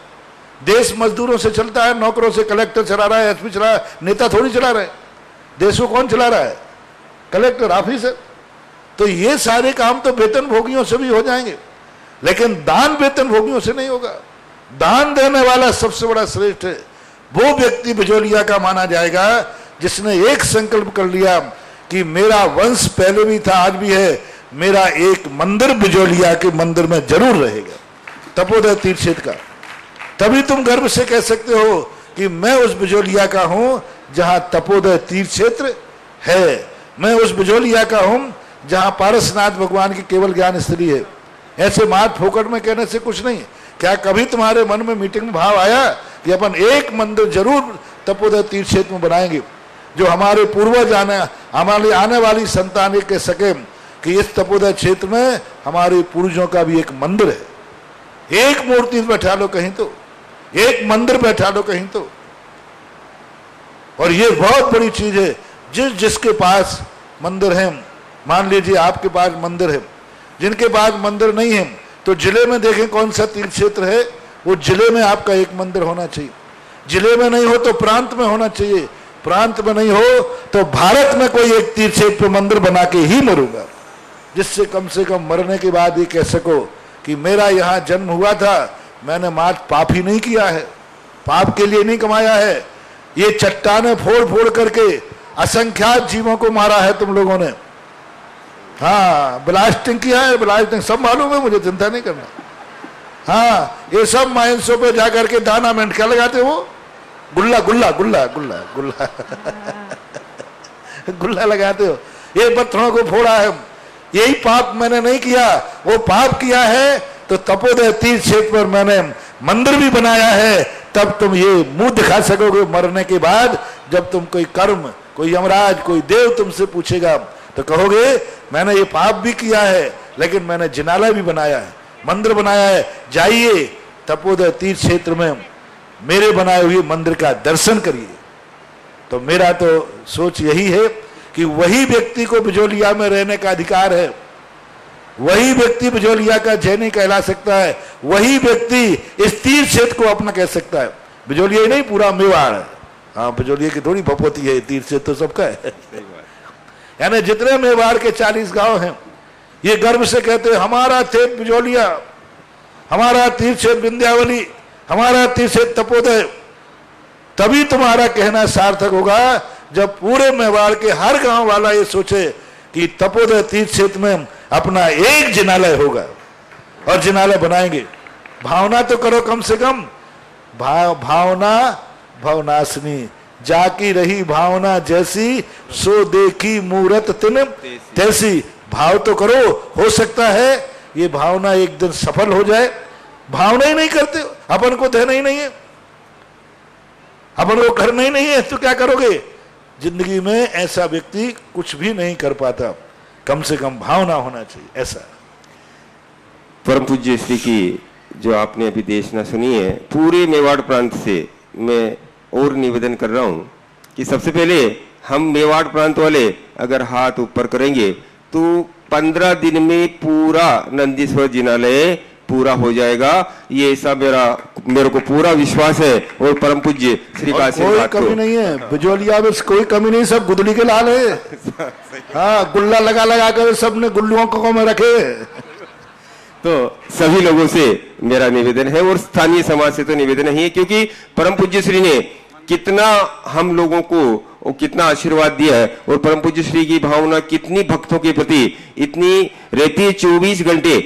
देश मजदूरों से चलता है, नौकरों से। कलेक्टर चला रहा है, एसपी चला रहा है, नेता थोड़ी चला रहे। देश को कौन चला रहा है? Collector, officer. तो ये सारे काम तो वेतन भोगियों से भी हो जाएंगे, लेकिन दान वेतन भोगियों से नहीं होगा। दान देने वाला सबसे बड़ा श्रेष्ठ है। वो व्यक्ति बिजौलिया का माना जाएगा जिसने एक संकल्प कर लिया कि मेरा वंश पहले भी था, आज भी है, मेरा एक मंदिर बिजौलिया के मंदिर में जरूर रहेगा, तपोदय तीर्थ क्षेत्र का। तभी तुम गर्व से कह सकते हो कि मैं उस बिजौलिया का हूं जहां तपोदय तीर्थ क्षेत्र है, मैं उस बिजौलिया का हूं जहां पारसनाथ भगवान की केवल ज्ञान स्त्री है। ऐसे मात फोकट में कहने से कुछ नहीं। क्या कभी तुम्हारे मन में मीटिंग में भाव आया कि अपन एक मंदिर जरूर तपोदय तीर्थ क्षेत्र में बनाएंगे, जो हमारे पूर्वज हमारे आने वाली संतान कह सके कि इस तपोदय क्षेत्र में हमारे पूर्वजों का भी एक मंदिर है। एक मूर्ति बैठा लो कहीं तो, एक मंदिर बैठा लो कहीं तो। और ये बहुत बड़ी चीज है। जिसके पास मंदिर है, मान लीजिए आपके पास मंदिर है, जिनके पास मंदिर नहीं है तो जिले में देखें कौन सा तीर्थ क्षेत्र है, वो जिले में आपका एक मंदिर होना चाहिए। जिले में नहीं हो तो प्रांत में होना चाहिए, प्रांत में नहीं हो तो भारत में कोई एक तीर्थ क्षेत्र पर मंदिर बना के ही मरूंगा, जिससे कम से कम मरने के बाद ये कह सको कि मेरा यहाँ जन्म हुआ था, मैंने मात्र पाप ही नहीं किया है, पाप के लिए नहीं कमाया है। ये चट्टाने फोड़ फोड़ करके असंख्यात जीवों को मारा है तुम लोगों ने। हाँ, ब्लास्टिंग किया है, ब्लास्टिंग सब मालूम है मुझे, चिंता नहीं करना। हाँ, ये सब माइंसों पे जाकर के दाना में क्या लगाते हो, गुल्ला गुल्ला गुल्ला गुल्ला गुल्ला गुल्ला लगाते हो। ये पत्थरों को फोड़ा है, यही पाप मैंने नहीं किया, वो पाप किया है तो तपोदय तीर्थ क्षेत्र पर मैंने मंदिर भी बनाया है। तब तुम ये मुंह दिखा सकोगे मरने के बाद, जब तुम कोई कर्म, कोई यमराज, कोई देव तुमसे पूछेगा तो कहोगे मैंने ये पाप भी किया है लेकिन मैंने जिनालय भी बनाया है, मंदिर बनाया है। जाइए तपोदय तीर्थ क्षेत्र में मेरे बनाए हुए मंदिर का दर्शन करिए। तो मेरा तो सोच यही है कि वही व्यक्ति को बिजौलिया में रहने का अधिकार है, वही व्यक्ति बिजौलिया का जैनी कहला सकता है, वही व्यक्ति इस तीर्थ क्षेत्र को अपना कह सकता है। बिजौलिया ही नहीं, पूरा मेवाड़ है। हाँ, बिजौलिया की थोड़ी भपौती है, तीर्थ क्षेत्र तो सबका है। यानी जितने मेवाड़ के 40 गांव हैं, ये गर्व से कहते हैं हमारा थे बिजौलिया, हमारा तीर्थ क्षेत्र विंध्यावली, हमारा तीर्थ क्षेत्र तपोदय। तभी तुम्हारा कहना सार्थक होगा जब पूरे मेवाड़ के हर गांव वाला ये सोचे कि तपोदय तीर्थ क्षेत्र में अपना एक जिनालय होगा और जिनालय बनाएंगे। भावना तो करो कम से कम, भावना भवनासनी, जाकी रही भावना जैसी, सो देखी मूरत तिन तैसी। भाव तो करो, हो सकता है ये भावना एक दिन सफल हो जाए। भावना ही नहीं करते, अपन को देना ही नहीं है, अपन को करना ही नहीं है, तो क्या करोगे? जिंदगी में ऐसा व्यक्ति कुछ भी नहीं कर पाता। कम से कम भावना होना चाहिए ऐसा। परम पूज्य श्री की जो आपने अभी देशना सुनी है, पूरे मेवाड़ प्रांत से मैं और निवेदन कर रहा हूँ कि सबसे पहले हम मेवाड़ प्रांत वाले अगर हाथ ऊपर करेंगे तो 15 दिन में पूरा नंदीश्वर जिनालय पूरा हो जाएगा। ये ऐसा मेरे को पूरा विश्वास है और परम पूज्य श्री का कोई कमी नहीं है, बिजोलिया में कोई कमी नहीं, सब गुदड़ी के लाल है। हाँ, गुल्ला लगा लगा कर सबने गुल्लुओं को में रखे। तो सभी लोगों से मेरा निवेदन है और स्थानीय समाज से तो निवेदन ही है, क्योंकि परम पूज्य श्री ने कितना हम लोगों को कितना आशीर्वाद दिया है और परम पूज्य श्री की भावना कितनी भक्तों के प्रति इतनी रहती है। 24 घंटे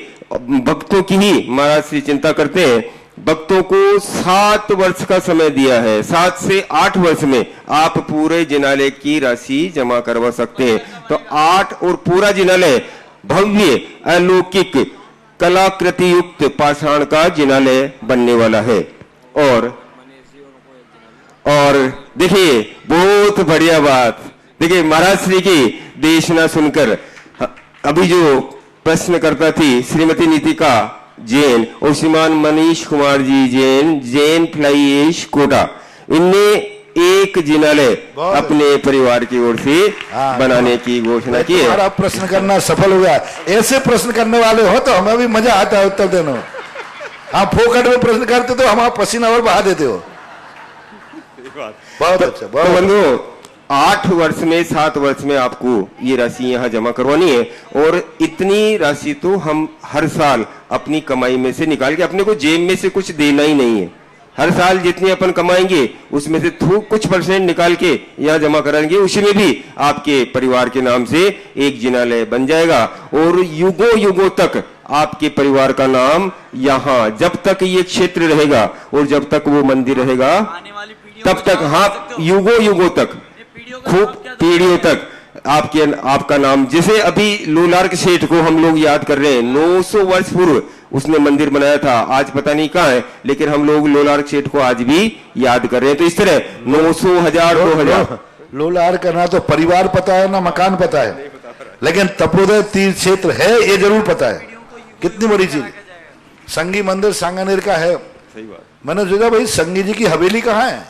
भक्तों की ही महाराज श्री चिंता करते हैं। भक्तों को 7 वर्ष का समय दिया है, 7 से 8 वर्ष में आप पूरे जिनालय की राशि जमा करवा सकते हैं। तो 8 और पूरा जिनालय भव्य अलौकिक कलाकृति युक्त पाषाण का जिनालय बनने वाला है। और देखिए बहुत बढ़िया बात, देखिए महाराज श्री की देशना सुनकर अभी जो प्रश्नकर्ता थी श्रीमती नीतिका जैन और श्रीमान मनीष कुमार जी जैन फ्लाई ऐश कोटा, इनने एक जिनालय अपने परिवार की ओर से बनाने की घोषणा की है। हमारा प्रश्न करना सफल हो गया। ऐसे प्रश्न करने वाले हो तो हमें भी मजा आता है उत्तर देने। आप फोकट में प्रश्न करते तो हमारा पसीना और बहा देते हो। बहुत अच्छा। तो बंधुओं 8 वर्ष में 7 वर्ष में आपको ये राशि यहाँ जमा करवानी है और इतनी राशि तो हम हर साल अपनी कमाई में से निकाल के, अपने को जेब में से कुछ देना ही नहीं है। हर साल जितनी अपन कमाएंगे उसमें से कुछ % निकाल के यहाँ जमा कराएंगे, उसी में भी आपके परिवार के नाम से एक जिनालय बन जाएगा और युगों युगों तक आपके परिवार का नाम यहाँ, जब तक ये क्षेत्र रहेगा और जब तक वो मंदिर रहेगा तब तक, हाँ युगों युगों तक, खूब पीढ़ियों तक आपका नाम। जैसे अभी लोलार्क सेठ को हम लोग याद कर रहे हैं, 900 वर्ष पूर्व उसने मंदिर बनाया था, आज पता नहीं कहाँ है, लेकिन हम लोग लोलार्क सेठ को आज भी याद कर रहे हैं। तो इस तरह 900, 1000, 2000 लोलार्क का ना तो परिवार पता है ना मकान पता है, लेकिन तपोदय तीर्थ क्षेत्र है ये जरूर पता है। कितनी बड़ी चीज। संगी मंदिर सांगानेर का है। सही बात। मैंने सोचा भाई संगी जी की हवेली कहाँ है,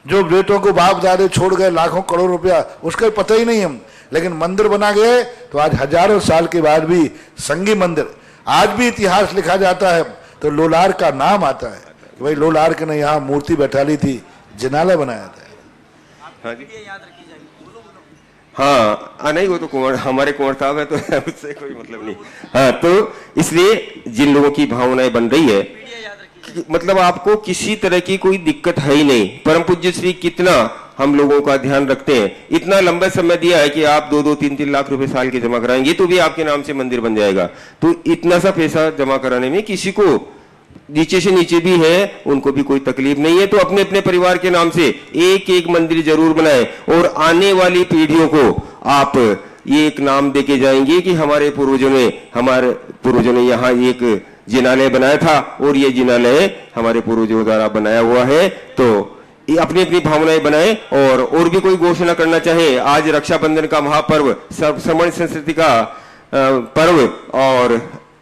जो बेटों को बाप दादे छोड़ गए लाखों करोड़ रुपया, उसका पता ही नहीं हम, लेकिन मंदिर बना गए तो आज हजारों साल के बाद भी संगी मंदिर, आज भी इतिहास लिखा जाता है तो लोलार्क का नाम आता है कि भाई लोलार्क ने यहाँ मूर्ति बैठा ली थी, जिनालय बनाया था। हाँ जी, हाँ नहीं, वो तो कुंवर, हमारे कुंवर साहब है तो उससे कोई मतलब नहीं। हाँ, तो इसलिए जिन लोगों की भावनाएं बन रही है, मतलब आपको किसी तरह की कोई दिक्कत है ही नहीं। परम पूज्य श्री कितना हम लोगों का ध्यान रखते हैं, इतना लंबा समय दिया है कि आप 2-2, 3-3 लाख रुपए साल के जमा कराएंगे तो भी आपके नाम से मंदिर बन जाएगा। तो इतना सा पैसा जमा कराने में किसी को नीचे से नीचे भी है उनको भी कोई तकलीफ नहीं है। तो अपने अपने परिवार के नाम से एक एक मंदिर जरूर बनाए और आने वाली पीढ़ियों को आप ये एक नाम देके जाएंगे कि हमारे पूर्वजों ने यहाँ एक जिनालय बनाया था और ये जिनालय हमारे पूर्वजों द्वारा बनाया हुआ है। तो ये अपनी अपनी भावनाएं बनाए और भी कोई घोषणा करना चाहे। आज रक्षाबंधन का महापर्व, श्रमण संस्कृति का पर्व और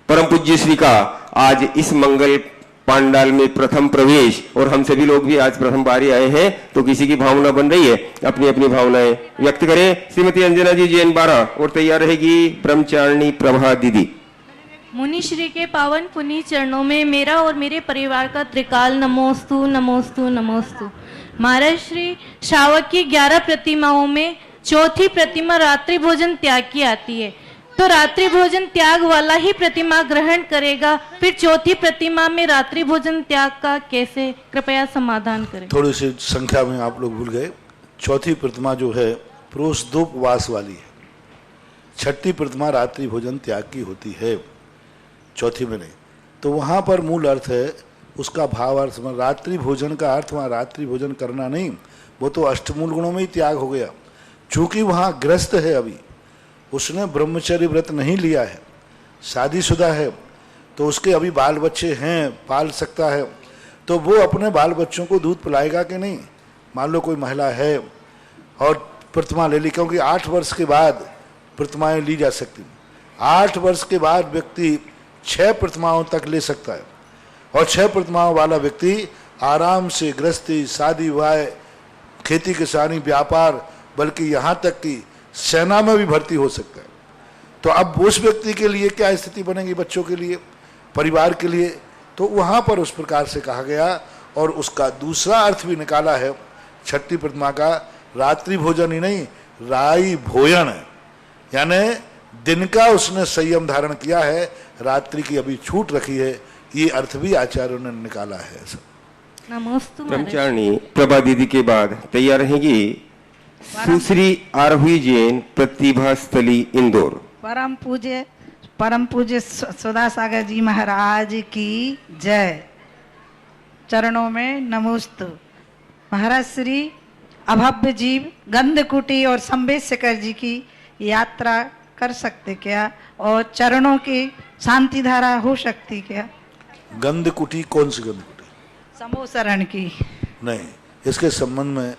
परम पूज्य श्री का आज इस मंगल पांडाल में प्रथम प्रवेश और हम सभी लोग भी आज प्रथम बारी आए हैं, तो किसी की भावना बन रही है अपनी अपनी भावनाएं व्यक्त करें। श्रीमती अंजना जी जैन 12 और तैयार रहेगी ब्रह्मचारिणी प्रभा दीदी। मुनि श्री के पावन पुनीत चरणों में मेरा और मेरे परिवार का त्रिकाल नमोस्तु नमोस्तु नमोस्तु। महाराज श्री श्रावक की 11 प्रतिमाओं में चौथी प्रतिमा रात्रि भोजन त्याग की आती है, तो रात्रि भोजन त्याग वाला ही प्रतिमा ग्रहण करेगा, फिर चौथी प्रतिमा में रात्रि भोजन त्याग का कैसे, कृपया समाधान करें। थोड़ी सी संख्या में आप लोग भूल गए। चौथी प्रतिमा जो है प्रोषदोपवास वाली है, छठी प्रतिमा रात्रि भोजन त्याग की होती है, चौथी में नहीं। तो वहाँ पर मूल अर्थ है, उसका भाव अर्थ में रात्रि भोजन का अर्थ वहाँ रात्रि भोजन करना नहीं, वो तो अष्टमूल गुणों में ही त्याग हो गया। चूंकि वहाँ ग्रस्त है, अभी उसने ब्रह्मचर्य व्रत नहीं लिया है, शादीशुदा है, तो उसके अभी बाल बच्चे हैं, पाल सकता है, तो वो अपने बाल बच्चों को दूध पिलाएगा कि नहीं। मान लो कोई महिला है और प्रतिमा ले ली, क्योंकि 8 वर्ष के बाद प्रतिमाएं ली जा सकती, 8 वर्ष के बाद व्यक्ति 6 प्रतिमाओं तक ले सकता है और 6 प्रतिमाओं वाला व्यक्ति आराम से गृहस्थी, शादी विवाह, खेती किसानी, व्यापार, बल्कि यहाँ तक कि सेना में भी भर्ती हो सकता है। तो अब उस व्यक्ति के लिए क्या स्थिति बनेगी, बच्चों के लिए, परिवार के लिए, तो वहाँ पर उस प्रकार से कहा गया। और उसका दूसरा अर्थ भी निकाला है छठी प्रतिमा का, रात्रि भोजन ही नहीं, राई भोजन, यानी दिन का उसने संयम धारण किया है, रात्रि की अभी छूट रखी है, ये अर्थ भी आचार्यों ने निकाला है। नमोस्तु ब्रह्मचारिणी प्रभा दीदी के बाद तैयार रहेंगी सुश्री आरोही जैन, प्रतिभा स्थली, इंदौर। परम पूज्य सुधा सागर जी महाराज की जय। चरणों में नमोस्तु। महाराज श्री अभव्य जीव गंधकुटी और संवेद शेखर जी की यात्रा कर सकते क्या, और चरणों की शांति धारा हो सकती क्या? गंधकुटी कौन सी गंधकुटी? समोसरण की नहीं, इसके संबंध में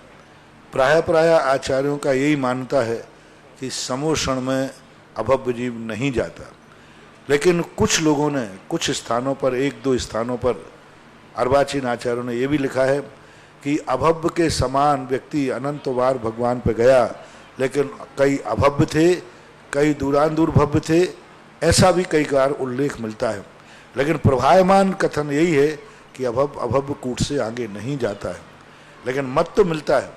प्राय आचार्यों का यही मानता है कि समोषण में अभव्य जीव नहीं जाता। लेकिन कुछ लोगों ने कुछ स्थानों पर, एक दो स्थानों पर अर्वाचीन आचार्यों ने यह भी लिखा है कि अभव्य के समान व्यक्ति अनंत बार भगवान पे गया, लेकिन कई अभव्य थे, कई दूरांदूर भव्य थे, ऐसा भी कई बार उल्लेख मिलता है। लेकिन प्रभायमान कथन यही है कि अभव्य कूट से आगे नहीं जाता है। लेकिन मत तो मिलता है।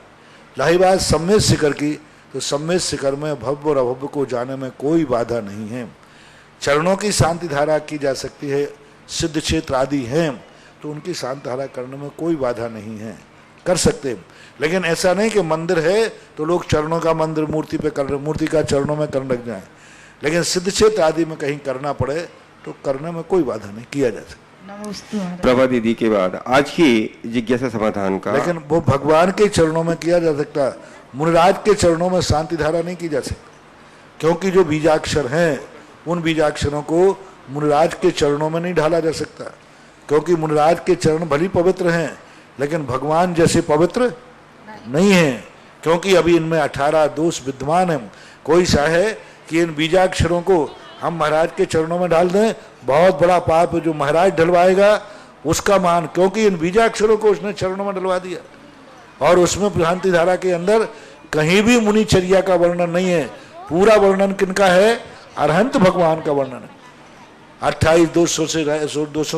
रही बात सम्मेद शिखर की, तो सम्मेद शिखर में भव्य और अभव्य को जाने में कोई बाधा नहीं है। चरणों की शांति धारा की जा सकती है, सिद्ध क्षेत्र आदि हैं तो उनकी शांति धारा करने में कोई बाधा नहीं है, कर सकते हैं। लेकिन ऐसा नहीं कि मंदिर है तो लोग चरणों का मंदिर मूर्ति पे कर, मूर्ति का चरणों में करने लग जाए। लेकिन सिद्ध क्षेत्र आदि में कहीं करना पड़े तो करने में कोई बाधा नहीं, किया जा सकता। प्रभा दीदी के बाद आज की जिज्ञासा समाधान का, लेकिन वो भगवान के चरणों में किया जा सकता, मुनिराज के चरणों में शांति धारा नहीं की जा सकती, क्योंकि जो बीजाक्षर हैं उन बीजाक्षरों को मुनिराज के चरणों में नहीं ढाला जा सकता, क्योंकि मुनिराज के चरण भली पवित्र हैं लेकिन भगवान जैसे पवित्र नहीं हैं, क्योंकि अभी इनमें 18 दोष विद्यमान हैं। कोई चाहे कि इन बीजाक्षरों को हम महाराज के चरणों में डाल दें, बहुत बड़ा पाप जो महाराज ढलवाएगा उसका मान, क्योंकि इन बीजाक्षरों को उसने चरणों में डलवा दिया। और उसमें शांति धारा के अंदर कहीं भी मुनिचर्या का वर्णन नहीं है। पूरा वर्णन किनका है? अरहंत भगवान का वर्णन है। 28 दोषों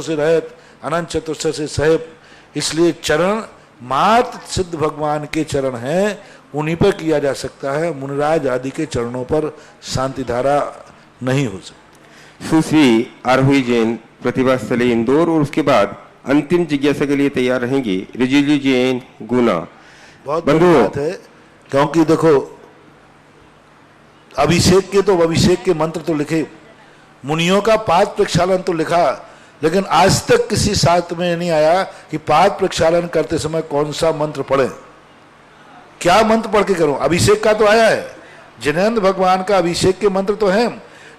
से रहित, अनंत चतुर्थ से सहित। इसलिए चरण मात्र सिद्ध भगवान के चरण हैं, उन्हीं पर किया जा सकता है। मुनिराज आदि के चरणों पर शांति धारा नहीं हो सकती। सुश्री आरोही जैन, प्रतिभा स्थली, इंदौर। और उसके बाद अंतिम जिज्ञासा के लिए तैयार रहेंगी रिजिजू जैन, गुना। बहुत बड़ी बात है, क्योंकि देखो अभिषेक के तो अभिषेक के मंत्र तो लिखे, मुनियों का पाद प्रक्षालन तो लिखा, लेकिन आज तक किसी शास्त्र में नहीं आया कि पाद प्रक्षालन करते समय कौन सा मंत्र पढ़े, क्या मंत्र पढ़ के करूं। अभिषेक का तो आया है, जिनेंद्र भगवान का अभिषेक के मंत्र तो है,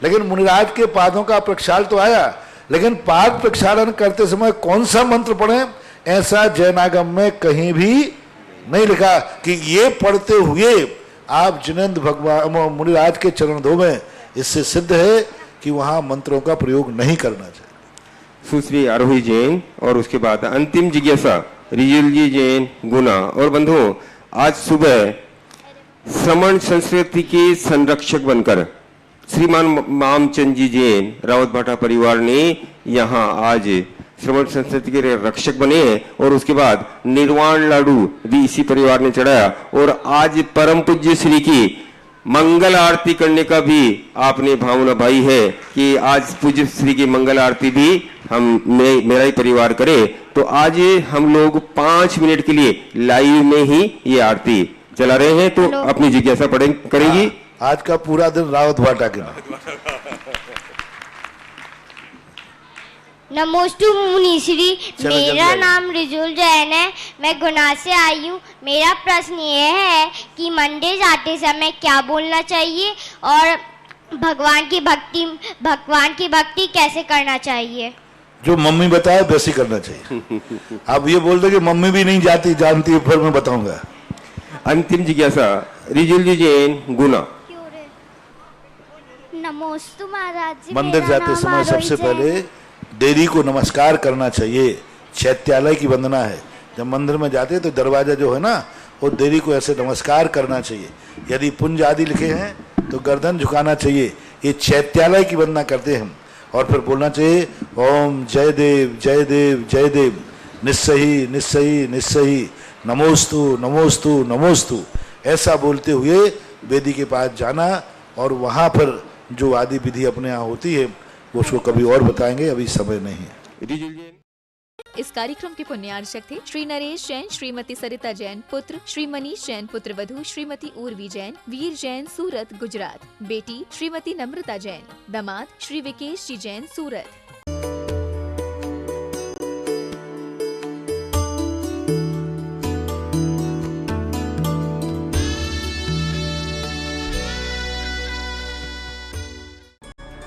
लेकिन मुनिराज के पादों का प्रक्षाल तो आया, लेकिन पाद प्रक्षालन करते समय कौन सा मंत्र पढ़े, ऐसा जैनागम में कहीं भी नहीं लिखा कि ये पढ़ते हुए आप जिनेंद्र भगवान मुनिराज के चरण धोवें। इससे सिद्ध है कि वहां मंत्रों का प्रयोग नहीं करना चाहिए। सुश्री आरोही जैन। और उसके बाद अंतिम जिज्ञासा रिजिजू जैन, गुना। और बंधुओं, आज सुबह श्रमण संस्कृति के संरक्षक बनकर श्रीमान मामचंद जी जैन रावत भाटा परिवार ने यहाँ आज श्रमण संस्कृति के रक्षक बने हैं। और उसके बाद निर्वाण लाडू भी इसी परिवार ने चढ़ाया। और आज परम पूज्य श्री की मंगल आरती करने का भी आपने भावना भाई है कि आज पूज्य श्री की मंगल आरती भी मेरा ही परिवार करे। तो आज हम लोग 5 मिनट के लिए लाइव में ही ये आरती चला रहे हैं। तो अपनी जिज्ञासा करेंगी। आज का पूरा दिन रावत भाटा के नमोस्तु मुनिश्री। मेरा नाम रिजुल जैन है, मैं गुना से आई हूँ। मेरा प्रश्न ये है कि मंदिर जाते समय क्या बोलना चाहिए और भगवान की भक्ति कैसे करना चाहिए? जो मम्मी बताए वैसे करना चाहिए। आप ये बोल दो कि मम्मी भी नहीं जानती है, फिर मैं बताऊंगा। अंतिम जिज्ञासा रिजिजू जैन, गुना। नमोस्तु महाराज जी। मंदिर जाते समय सबसे पहले देवी को नमस्कार करना चाहिए। चैत्यालय की वंदना है, जब मंदिर में जाते हैं तो दरवाजा जो है ना वो देवी को ऐसे नमस्कार करना चाहिए। यदि पुंज आदि लिखे हैं तो गर्दन झुकाना चाहिए। ये चैत्यालय की वंदना करते हैं हम। और फिर बोलना चाहिए ओम जय देव जय देव जय देव, निस्सही निस्सही निस्सही, नमोस्तु नमोस्तु नमोस्तु। ऐसा बोलते हुए वेदी के पास जाना और वहाँ पर जो आदि विधि अपने यहाँ होती है वो उसको कभी और बताएंगे, अभी समय नहीं है। इस कार्यक्रम के पुण्यार्चक थे श्री नरेश जैन, श्रीमती सरिता जैन पुत्र, श्री मनीष जैन पुत्र वधू, श्रीमती उर्वी जैन, वीर जैन सूरत गुजरात, बेटी श्रीमती नम्रता जैन, दामाद श्री विकेश जी जैन सूरत।